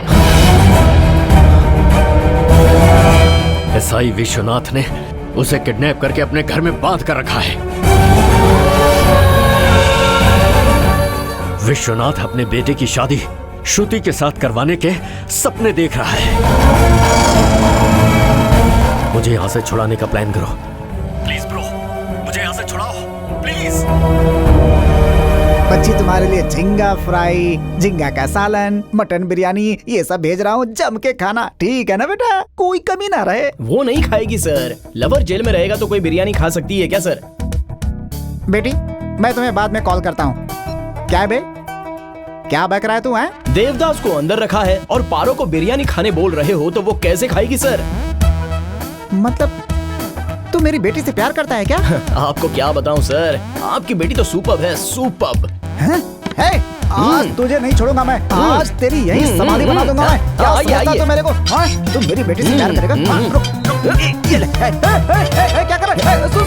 एसआई विश्वनाथ ने उसे किडनैप करके अपने घर में बांध कर रखा है। विश्वनाथ अपने बेटे की शादी श्रुति के साथ करवाने के सपने देख रहा है। मुझे यहां से छुड़ाने का प्लान करो प्लीज ब्रो, मुझे यहां से छुड़ाओ प्लीज। बच्ची तुम्हारे लिए झींगा फ्राई, झींगा का सालन, मटन बिरयानी ये सब भेज रहा हूँ, जम के खाना, ठीक है ना बेटा? कोई कमी ना रहे। वो नहीं खाएगी सर। लवर जेल में रहेगा तो कोई बिरयानी खा सकती है क्या सर? बेटी मैं तुम्हें बाद में कॉल करता हूँ। क्या बे, क्या बक रहा है तू? है देवदास को अंदर रखा है और पारो को बिरयानी खाने बोल रहे हो तो वो कैसे खाएगी सर? मतलब तू मेरी बेटी से प्यार करता है क्या? आपको क्या बताऊं सर, आपकी बेटी तो सुपर्ब है, सुपर्ब। आज तुझे नहीं छोड़ूंगा मैं, आज तेरी यही समाधि बना दूंगा मैं। क्या सोचता तू मेरे को? हाँ, तू मेरी बेटी से प्यार करेगा? हाँ, रुक, ये ले, क्या कर रहा है? सुन।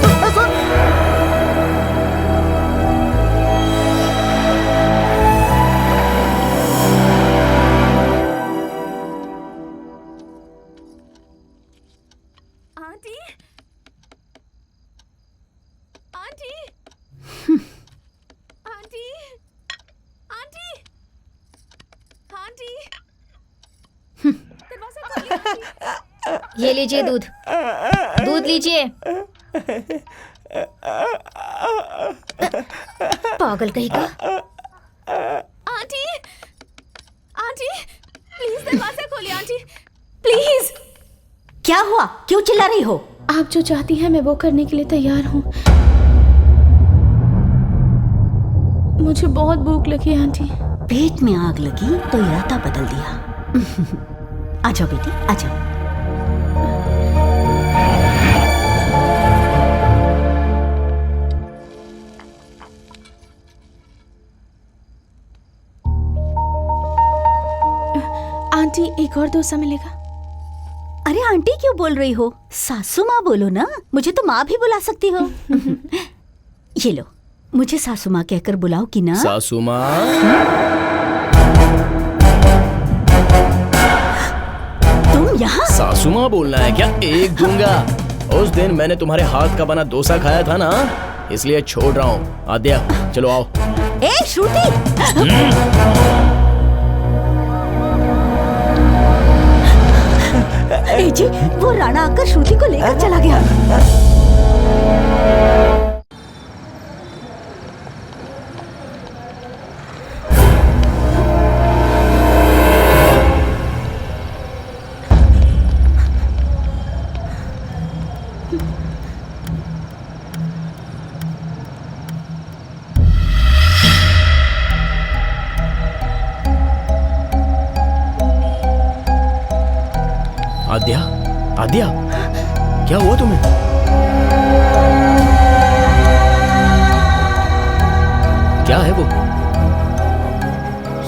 ये लीजिए दूध, दूध लीजिए। पागल कहीं का। आंटी, आंटी, प्लीज दरवाजा खोलिए आंटी, प्लीज। क्या हुआ? क्यों चिल्ला रही हो? आप जो चाहती हैं मैं वो करने के लिए तैयार हूँ। मुझे बहुत भूख लगी है आंटी। पेट में आग लगी तो इरादा बदल दिया। आ जाओ बेटी, आ जाओ। आंटी एक और डोसा मिलेगा? अरे आंटी क्यों बोल रही हो? सासू माँ बोलो ना, मुझे तो माँ भी बुला सकती हो। ये लो, मुझे सासू माँ कहकर बुलाओ कि ना। सासू माँ, तुम यहाँ? सासू माँ बोलना है क्या? एक दूंगा। उस दिन मैंने तुम्हारे हाथ का बना डोसा खाया था ना, इसलिए छोड़ रहा हूँ। आद्या चलो आओ। ए श्रुति, ए जी, वो राणा आकर श्रुति को लेकर चला गया। आद्या, आद्या, क्या हुआ तुम्हें? क्या है वो?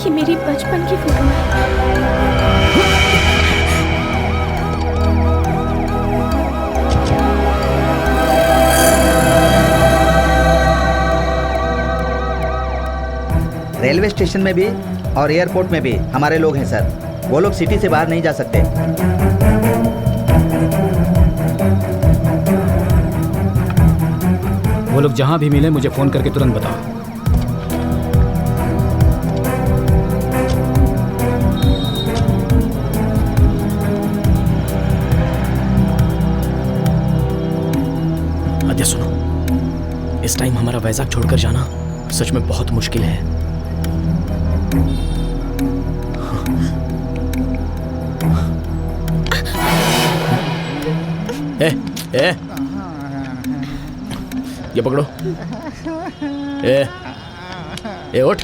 ये मेरी बचपन की फोटो है। रेलवे स्टेशन में भी और एयरपोर्ट में भी हमारे लोग हैं सर। वो लोग सिटी से बाहर नहीं जा सकते। वो लोग जहां भी मिले मुझे फोन करके तुरंत बताओ। आद्या सुनो, इस टाइम हमारा वैजाग छोड़कर जाना सच में बहुत मुश्किल है। ए, ये पकड़ो। ए उठ,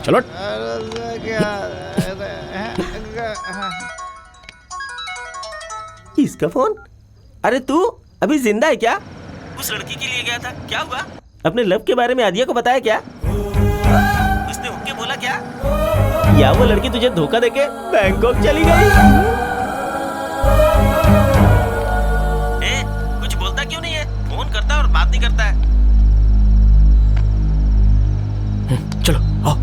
चलो। इसका फोन? अरे तू अभी जिंदा है क्या? उस लड़की के लिए गया था, क्या हुआ? अपने लव के बारे में आदिया को बताया क्या? उसने होके बोला क्या? या वो लड़की तुझे धोखा देके बैंकॉक चली गई? कुछ बोलता क्यों नहीं है? फोन करता है और बात नहीं करता है। चलो आओ।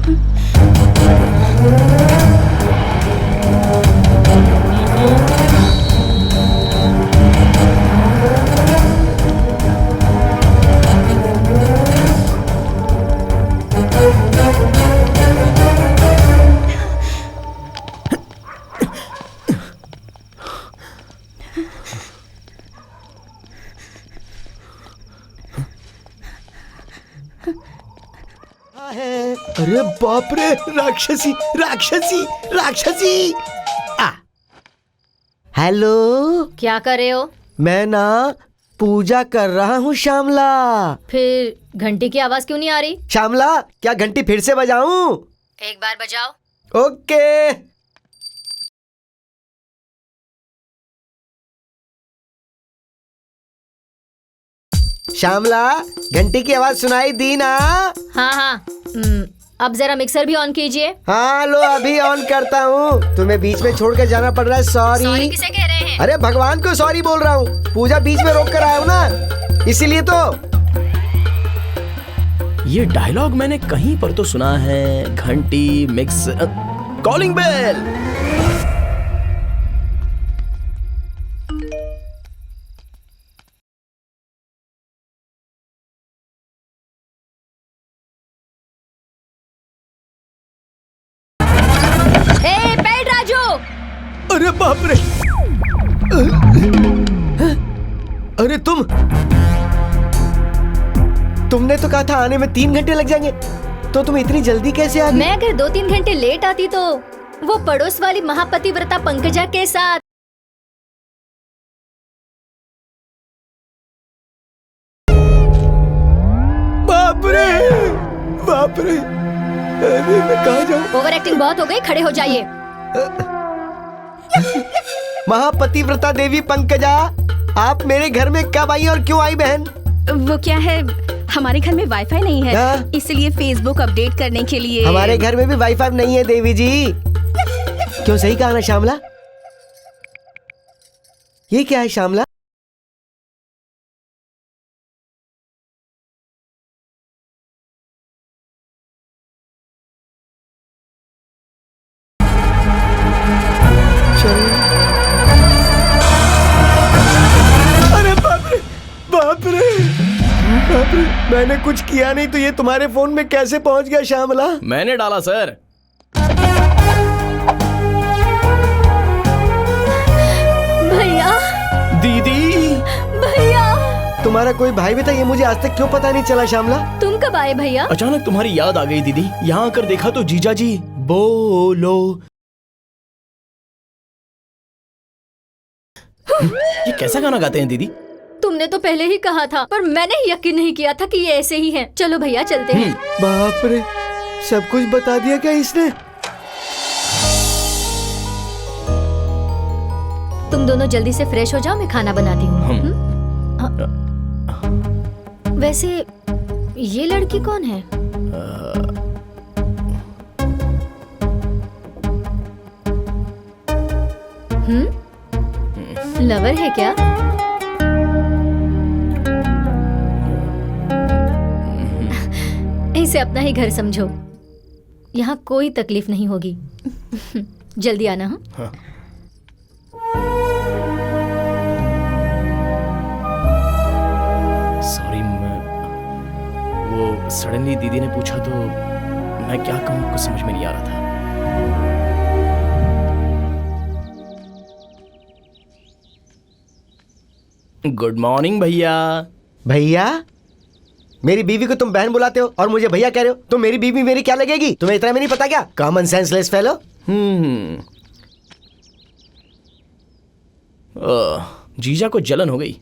अरे बाप रे, राक्षसी राक्षसी राक्षसी। हेलो, क्या कर रहे हो? मैं ना पूजा कर रहा हूँ श्यामला। फिर घंटी की आवाज क्यों नहीं आ रही? श्यामला, क्या घंटी फिर से बजाऊं? एक बार बजाओ। ओके। श्यामला, घंटी की आवाज सुनाई दी ना? हाँ हाँ। अब जरा मिक्सर भी ऑन कीजिए। हाँ लो, अभी ऑन करता हूँ। तुम्हें बीच में छोड़ कर जाना पड़ रहा है। सॉरी। किसे कह रहे हैं? अरे भगवान को सॉरी बोल रहा हूँ। पूजा बीच में रोक कर आया हूँ ना, इसीलिए तो। ये डायलॉग मैंने कहीं पर तो सुना है। घंटी, मिक्स, कॉलिंग बेल। अरे बाप रे, अरे तुमने तो कहा था आने में 3 घंटे लग जाएंगे, तो तुम इतनी जल्दी कैसे आ गई? मैं अगर 2-3 घंटे लेट आती तो वो पड़ोस वाली महापतिव्रता पंकजा के साथ। बाप रे, बाप रे, अरे मैं कहाँ जाऊँ? ओवर एक्टिंग बहुत हो गई, खड़े हो जाइए। महापतिव्रता देवी पंकजा, आप मेरे घर में कब आई और क्यों आई बहन? वो क्या है, हमारे घर में वाईफाई नहीं है, इसलिए फेसबुक अपडेट करने के लिए। हमारे घर में भी वाईफाई नहीं है देवी जी। क्यों, सही कहा ना श्यामला? ये क्या है श्यामला? अरे बाप रे, बाप रे, बाप रे, मैंने कुछ किया नहीं तो ये तुम्हारे फोन में कैसे पहुंच गया श्यामला? मैंने डाला सर। भैया, दीदी, भैया, तुम्हारा कोई भाई भी था, ये मुझे आज तक क्यों पता नहीं चला श्यामला? तुम कब आए भैया? अचानक तुम्हारी याद आ गई दीदी। यहाँ आकर देखा तो जीजा जी बोलो। ये कैसा गाना गाते हैं दीदी? तुमने तो पहले ही कहा था, पर मैंने यकीन नहीं किया था कि ये ऐसे ही हैं। चलो भैया चलते हैं। बाप रे, सब कुछ बता दिया क्या इसने? तुम दोनों जल्दी से फ्रेश हो जाओ, मैं खाना बनाती हूँ। वैसे ये लड़की कौन है? लवर है क्या? इसे अपना ही घर समझो, यहाँ कोई तकलीफ नहीं होगी। जल्दी आना। हाँ? सॉरी, वो सडनली दीदी ने पूछा तो मैं क्या कहूँ, कुछ समझ में नहीं आ रहा था। गुड मॉर्निंग भैया। भैया? मेरी बीवी को तुम बहन बुलाते हो और मुझे भैया कह रहे हो? तुम मेरी बीवी मेरी क्या लगेगी? तुम्हें इतना भी नहीं पता क्या? Common senseless fellow. जीजा को जलन हो गई।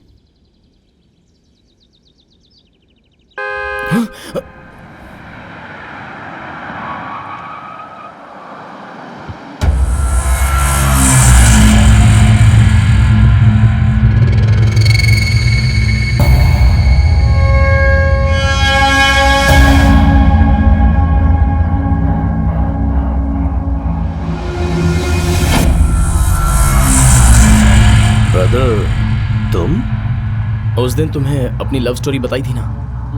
तुम उस दिन तुम्हें अपनी लव स्टोरी बताई थी ना,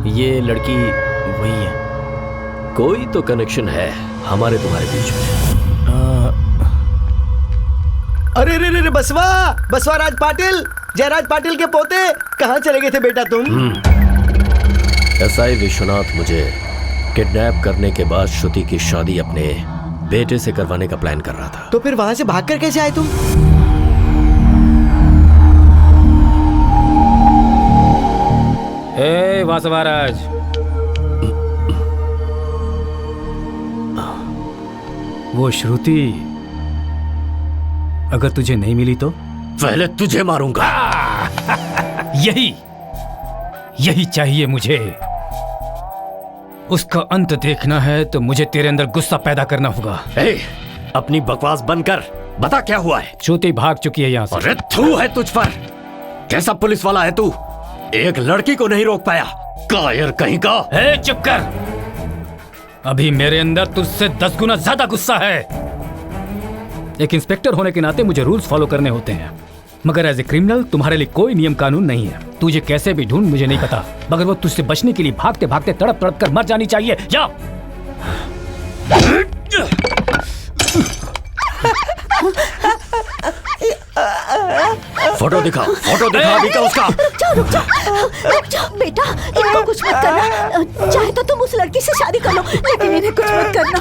ये लड़की वही है। कोई तो कनेक्शन है हमारे तुम्हारे बीच में। अरे रे रे, बसवा, बसवा राज पाटिल, जयराज पाटिल के पोते, कहाँ चले गए थे बेटा तुम? एसआई विश्वनाथ मुझे किडनैप करने के बाद श्रुति की शादी अपने बेटे से करवाने का प्लान कर रहा था। तो फिर वहां से भागकर कैसे आए तुम? ए वासवाराज, वो श्रुति अगर तुझे नहीं मिली तो पहले तुझे मारूंगा। यही चाहिए मुझे। उसका अंत देखना है तो मुझे तेरे अंदर गुस्सा पैदा करना होगा। अपनी बकवास बंद कर, बता क्या हुआ है? श्रुति भाग चुकी है यहाँ से। अरे थू है तुझ पर, कैसा पुलिस वाला है तू? एक लड़की को नहीं रोक पाया, कायर कहीं का। चुप कर, अभी मेरे अंदर तुझसे 10 गुना ज्यादा गुस्सा है। एक इंस्पेक्टर होने के नाते मुझे रूल्स फॉलो करने होते हैं, मगर एज ए क्रिमिनल तुम्हारे लिए कोई नियम कानून नहीं है। तुझे कैसे भी ढूंढ मुझे नहीं पता, मगर वो तुझसे बचने के लिए भागते भागते तड़प तड़प कर मर जानी चाहिए। जा। फोटो दिखा अभी का उसका। रुक जाओ बेटा, इनको कुछ मत करना। चाहे तो तुम उस लड़की से शादी कर लो, लेकिन इन्हें कुछ मत करना।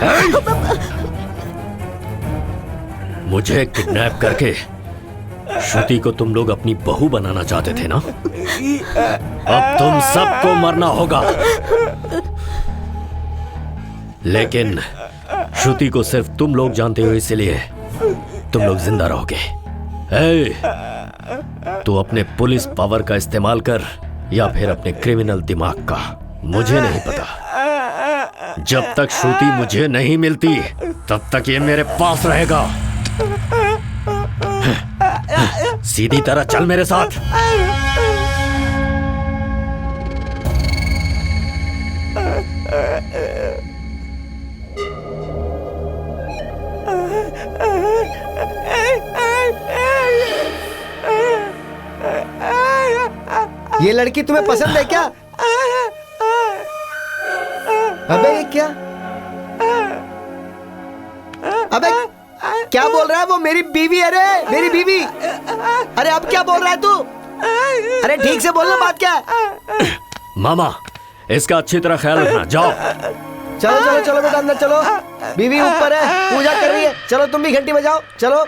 मुझे किडनैप करके श्रुति को तुम लोग अपनी बहू बनाना चाहते थे ना? अब तुम सबको मरना होगा, लेकिन श्रुति को सिर्फ तुम लोग जानते हो, इसलिए तुम लोग जिंदा रहोगे। तू अपने पुलिस पावर का इस्तेमाल कर या फिर अपने क्रिमिनल दिमाग का, मुझे नहीं पता। जब तक श्रुति मुझे नहीं मिलती तब तक ये मेरे पास रहेगा। सीधी तरह चल मेरे साथ। ये लड़की तुम्हें पसंद है क्या? अबे ये क्या? अबे क्या बोल रहा है वो? मेरी बीवी है रे, मेरी बीवी। अरे अब क्या बोल रहा है तू? अरे ठीक से बोलना, बात क्या है? मामा, इसका अच्छी तरह ख्याल रखना। जाओ चलो चलो चलो बेटा, अंदर चलो। बीवी ऊपर है, पूजा कर रही है। चलो तुम भी घंटी बजाओ, चलो।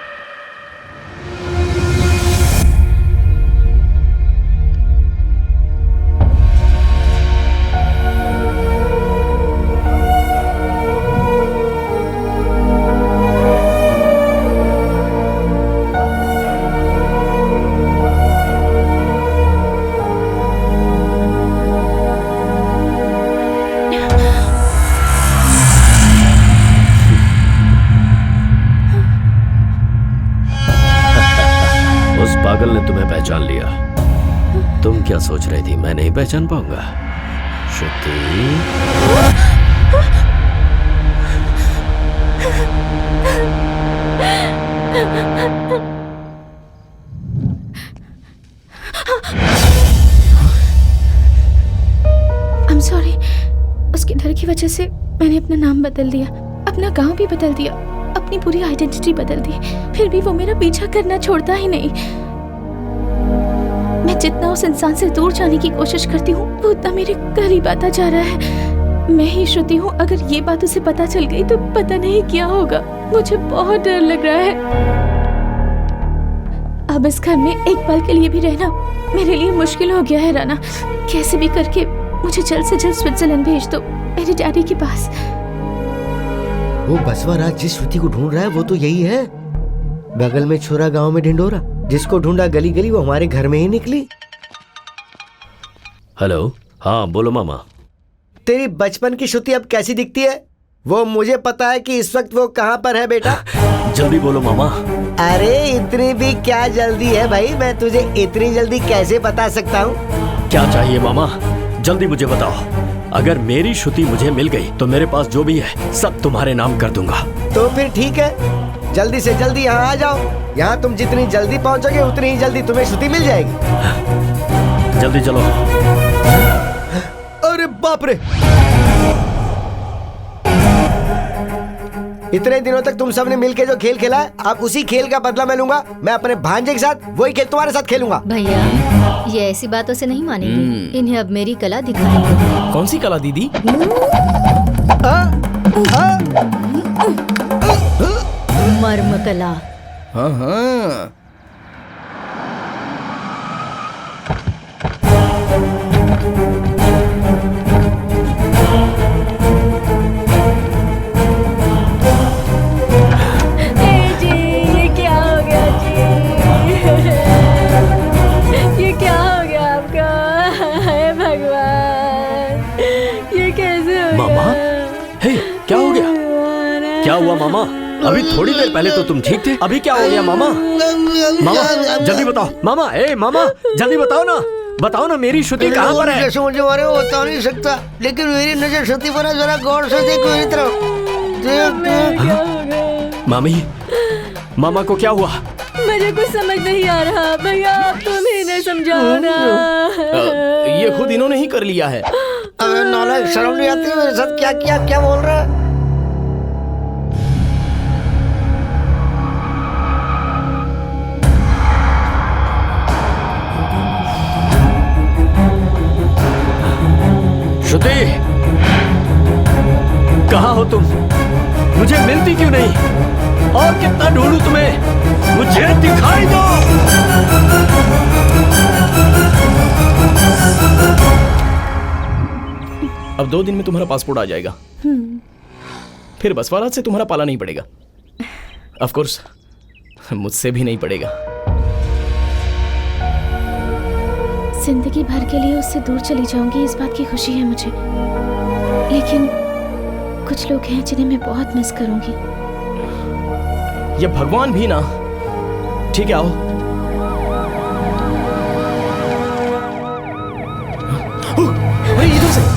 पागल ने तुम्हें पहचान लिया। तुम क्या सोच रही थी मैं नहीं पहचान पाऊंगा? श्रुति, I'm sorry। उसके डर की वजह से मैंने अपना नाम बदल दिया, अपना गांव भी बदल दिया, अपनी पूरी आइडेंटिटी बदल दी। फिर भी वो मेरा पीछा करना छोड़ता ही नहीं। मैं जितना उस इंसान से दूर जाने की कोशिश करती हूँ, वो उतना मेरे करीब आता जा रहा है। मैं ही श्रुति हूँ। अगर ये बात उसे पता चल गई तो पता नहीं क्या होगा। मुझे बहुत डर लग रहा है। अब इस घर में एक पल के लिए भी रहना मेरे लिए मुश्किल हो गया है। राना, कैसे भी करके मुझे जल्द से जल्द स्विट्जरलैंड भेज दो, मेरे डैडी के पास। वो बसवाराज जिस श्रुति को ढूंढ रहा है वो तो यही है। बगल में छोरा, गांव में ढिंडोरा। जिसको ढूंढा गली गली, वो हमारे घर में ही निकली। हेलो। हाँ बोलो मामा। तेरी बचपन की श्रुति अब कैसी दिखती है? वो मुझे पता है कि इस वक्त वो कहाँ पर है बेटा। जल्दी बोलो मामा। अरे इतनी भी क्या जल्दी है भाई? मैं तुझे इतनी जल्दी कैसे बता सकता हूँ? क्या चाहिए मामा? जल्दी मुझे बताओ। अगर मेरी श्रुति मुझे मिल गई तो मेरे पास जो भी है सब तुम्हारे नाम कर दूंगा। तो फिर ठीक है, जल्दी से जल्दी यहाँ आ जाओ। यहाँ तुम जितनी जल्दी पहुँचोगे उतनी ही जल्दी तुम्हें श्रुति मिल जाएगी। जल्दी चलो। अरे बाप रे, इतने दिनों तक तुम सबने मिलके जो खेल खेला है, अब उसी खेल का बदला मैं लूंगा। मैं अपने भांजे के साथ वही खेल तुम्हारे साथ खेलूंगा। भैया, ये ऐसी बातों से नहीं मानेंगे। इन्हें अब मेरी कला दिखाएंगे। कौन सी कला दीदी? मर्म कला। हाँ हाँ। क्या हो गया? क्या हुआ मामा? अभी थोड़ी देर पहले तो तुम ठीक थे, अभी क्या हो गया मामा? मामा जल्दी बताओ। मामा, ए मामा जल्दी बताओ ना, बताओ ना मेरी श्रुति कहाँ पर है? जैसे मुझे मारे वो बता नहीं सकता, लेकिन मेरी नजर श्रुति पर है। जरा गौर से देखो मेरी तरफ। मामी, मामा को क्या हुआ? मुझे कुछ समझ नहीं आ रहा। भैया आप तुम ही इन्हें समझाओ ना। ये खुद इन्होंने ही कर लिया है। अबे नालायक, शर्म नहीं आती मेरे साथ? क्या किया, क्या बोल रहा है? श्रुति, कहाँ हो तुम? मुझे मिलती क्यों नहीं? और कितना ढूंढूं तुम्हें? मुझे दिखाई दो। अब 2 दिन में तुम्हारा पासपोर्ट आ जाएगा। फिर बसवाराज से तुम्हारा पाला नहीं पड़ेगा। ऑफ कोर्स मुझसे भी नहीं पड़ेगा। जिंदगी भर के लिए उससे दूर चली जाऊंगी, इस बात की खुशी है मुझे। लेकिन कुछ लोग हैं जिन्हें मैं बहुत मिस करूंगी। ये भगवान भी ना। ठीक है, आओ। अरे इधर से।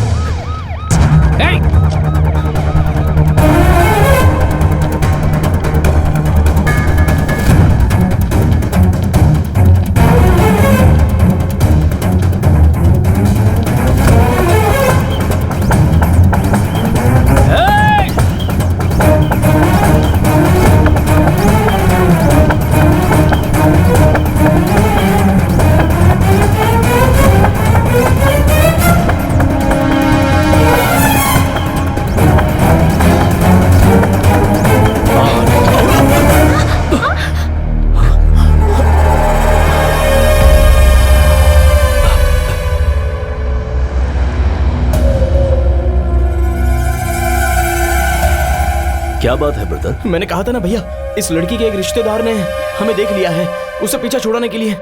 क्या बात है ब्रदर? मैंने कहा था ना भैया, इस लड़की के एक रिश्तेदार ने हमें देख लिया है, उसे पीछा छुड़ाने के लिए।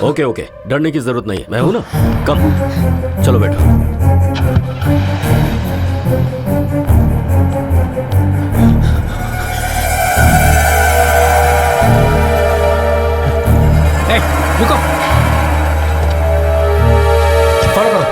ओके ओके, डरने की जरूरत नहीं है, मैं हूं ना। कम, चलो बैठो। रुको, फॉलो करो।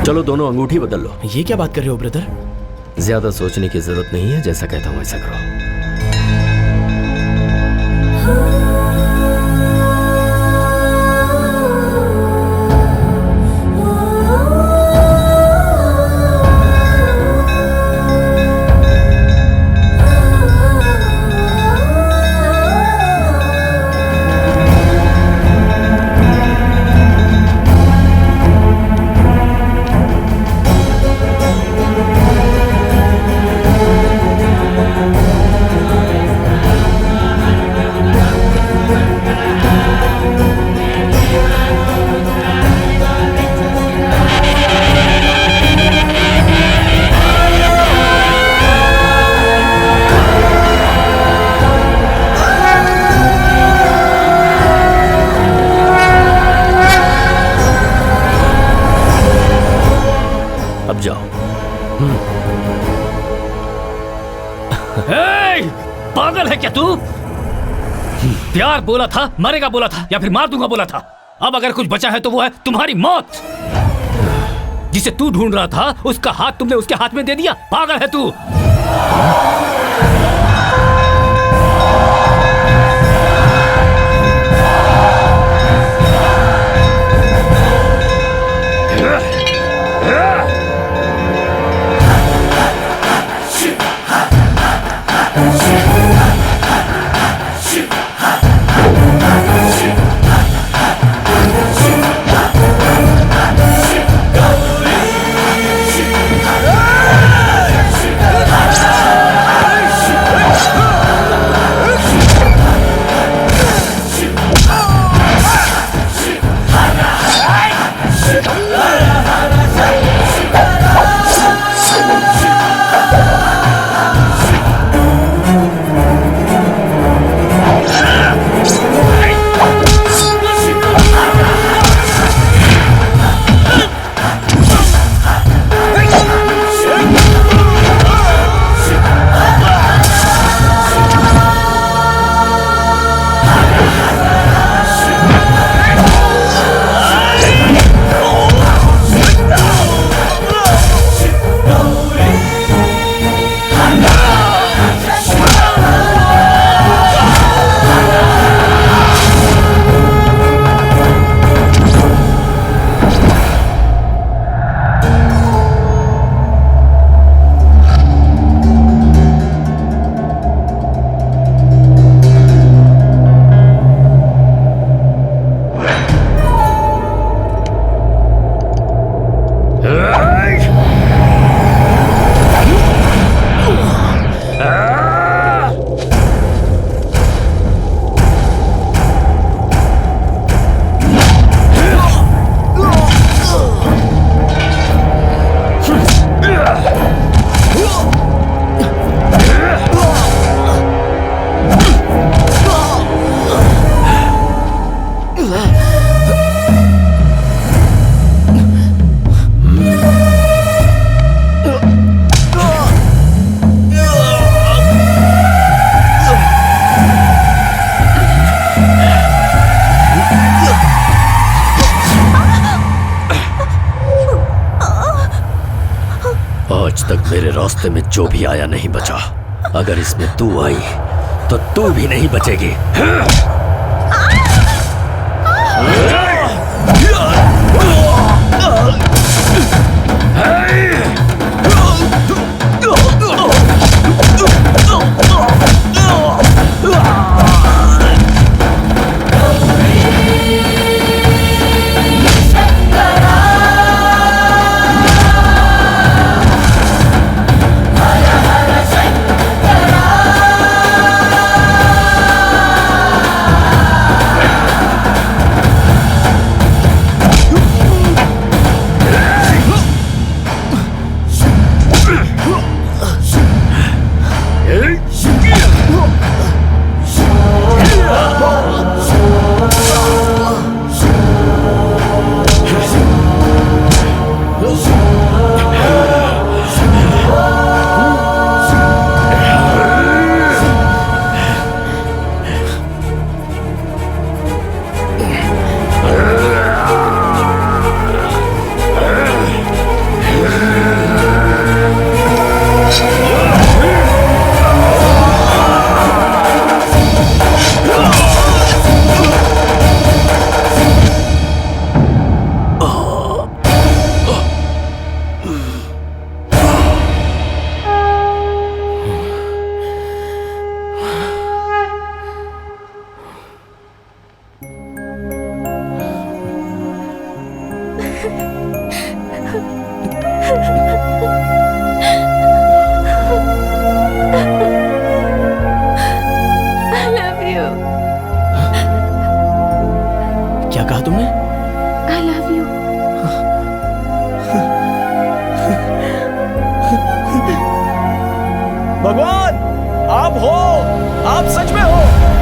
चलो दोनों अंगूठी बदल लो। ये क्या बात कर रहे हो ब्रदर? ज्यादा सोचने की जरूरत नहीं है, जैसा कहता हूं वैसा करो। अब जाओ। पागल है क्या तू? प्यार बोला था, मरेगा बोला था, या फिर मार दूंगा बोला था। अब अगर कुछ बचा है तो वो है तुम्हारी मौत। जिसे तू ढूंढ रहा था उसका हाथ तुमने उसके हाथ में दे दिया। पागल है तू। आज तक मेरे रास्ते में जो भी आया नहीं बचा। अगर इसमें तू आई तो तू भी नहीं बचेगी। I love you. क्या कहा तुमने? I love you. भगवान, आप हो, आप सच में हो।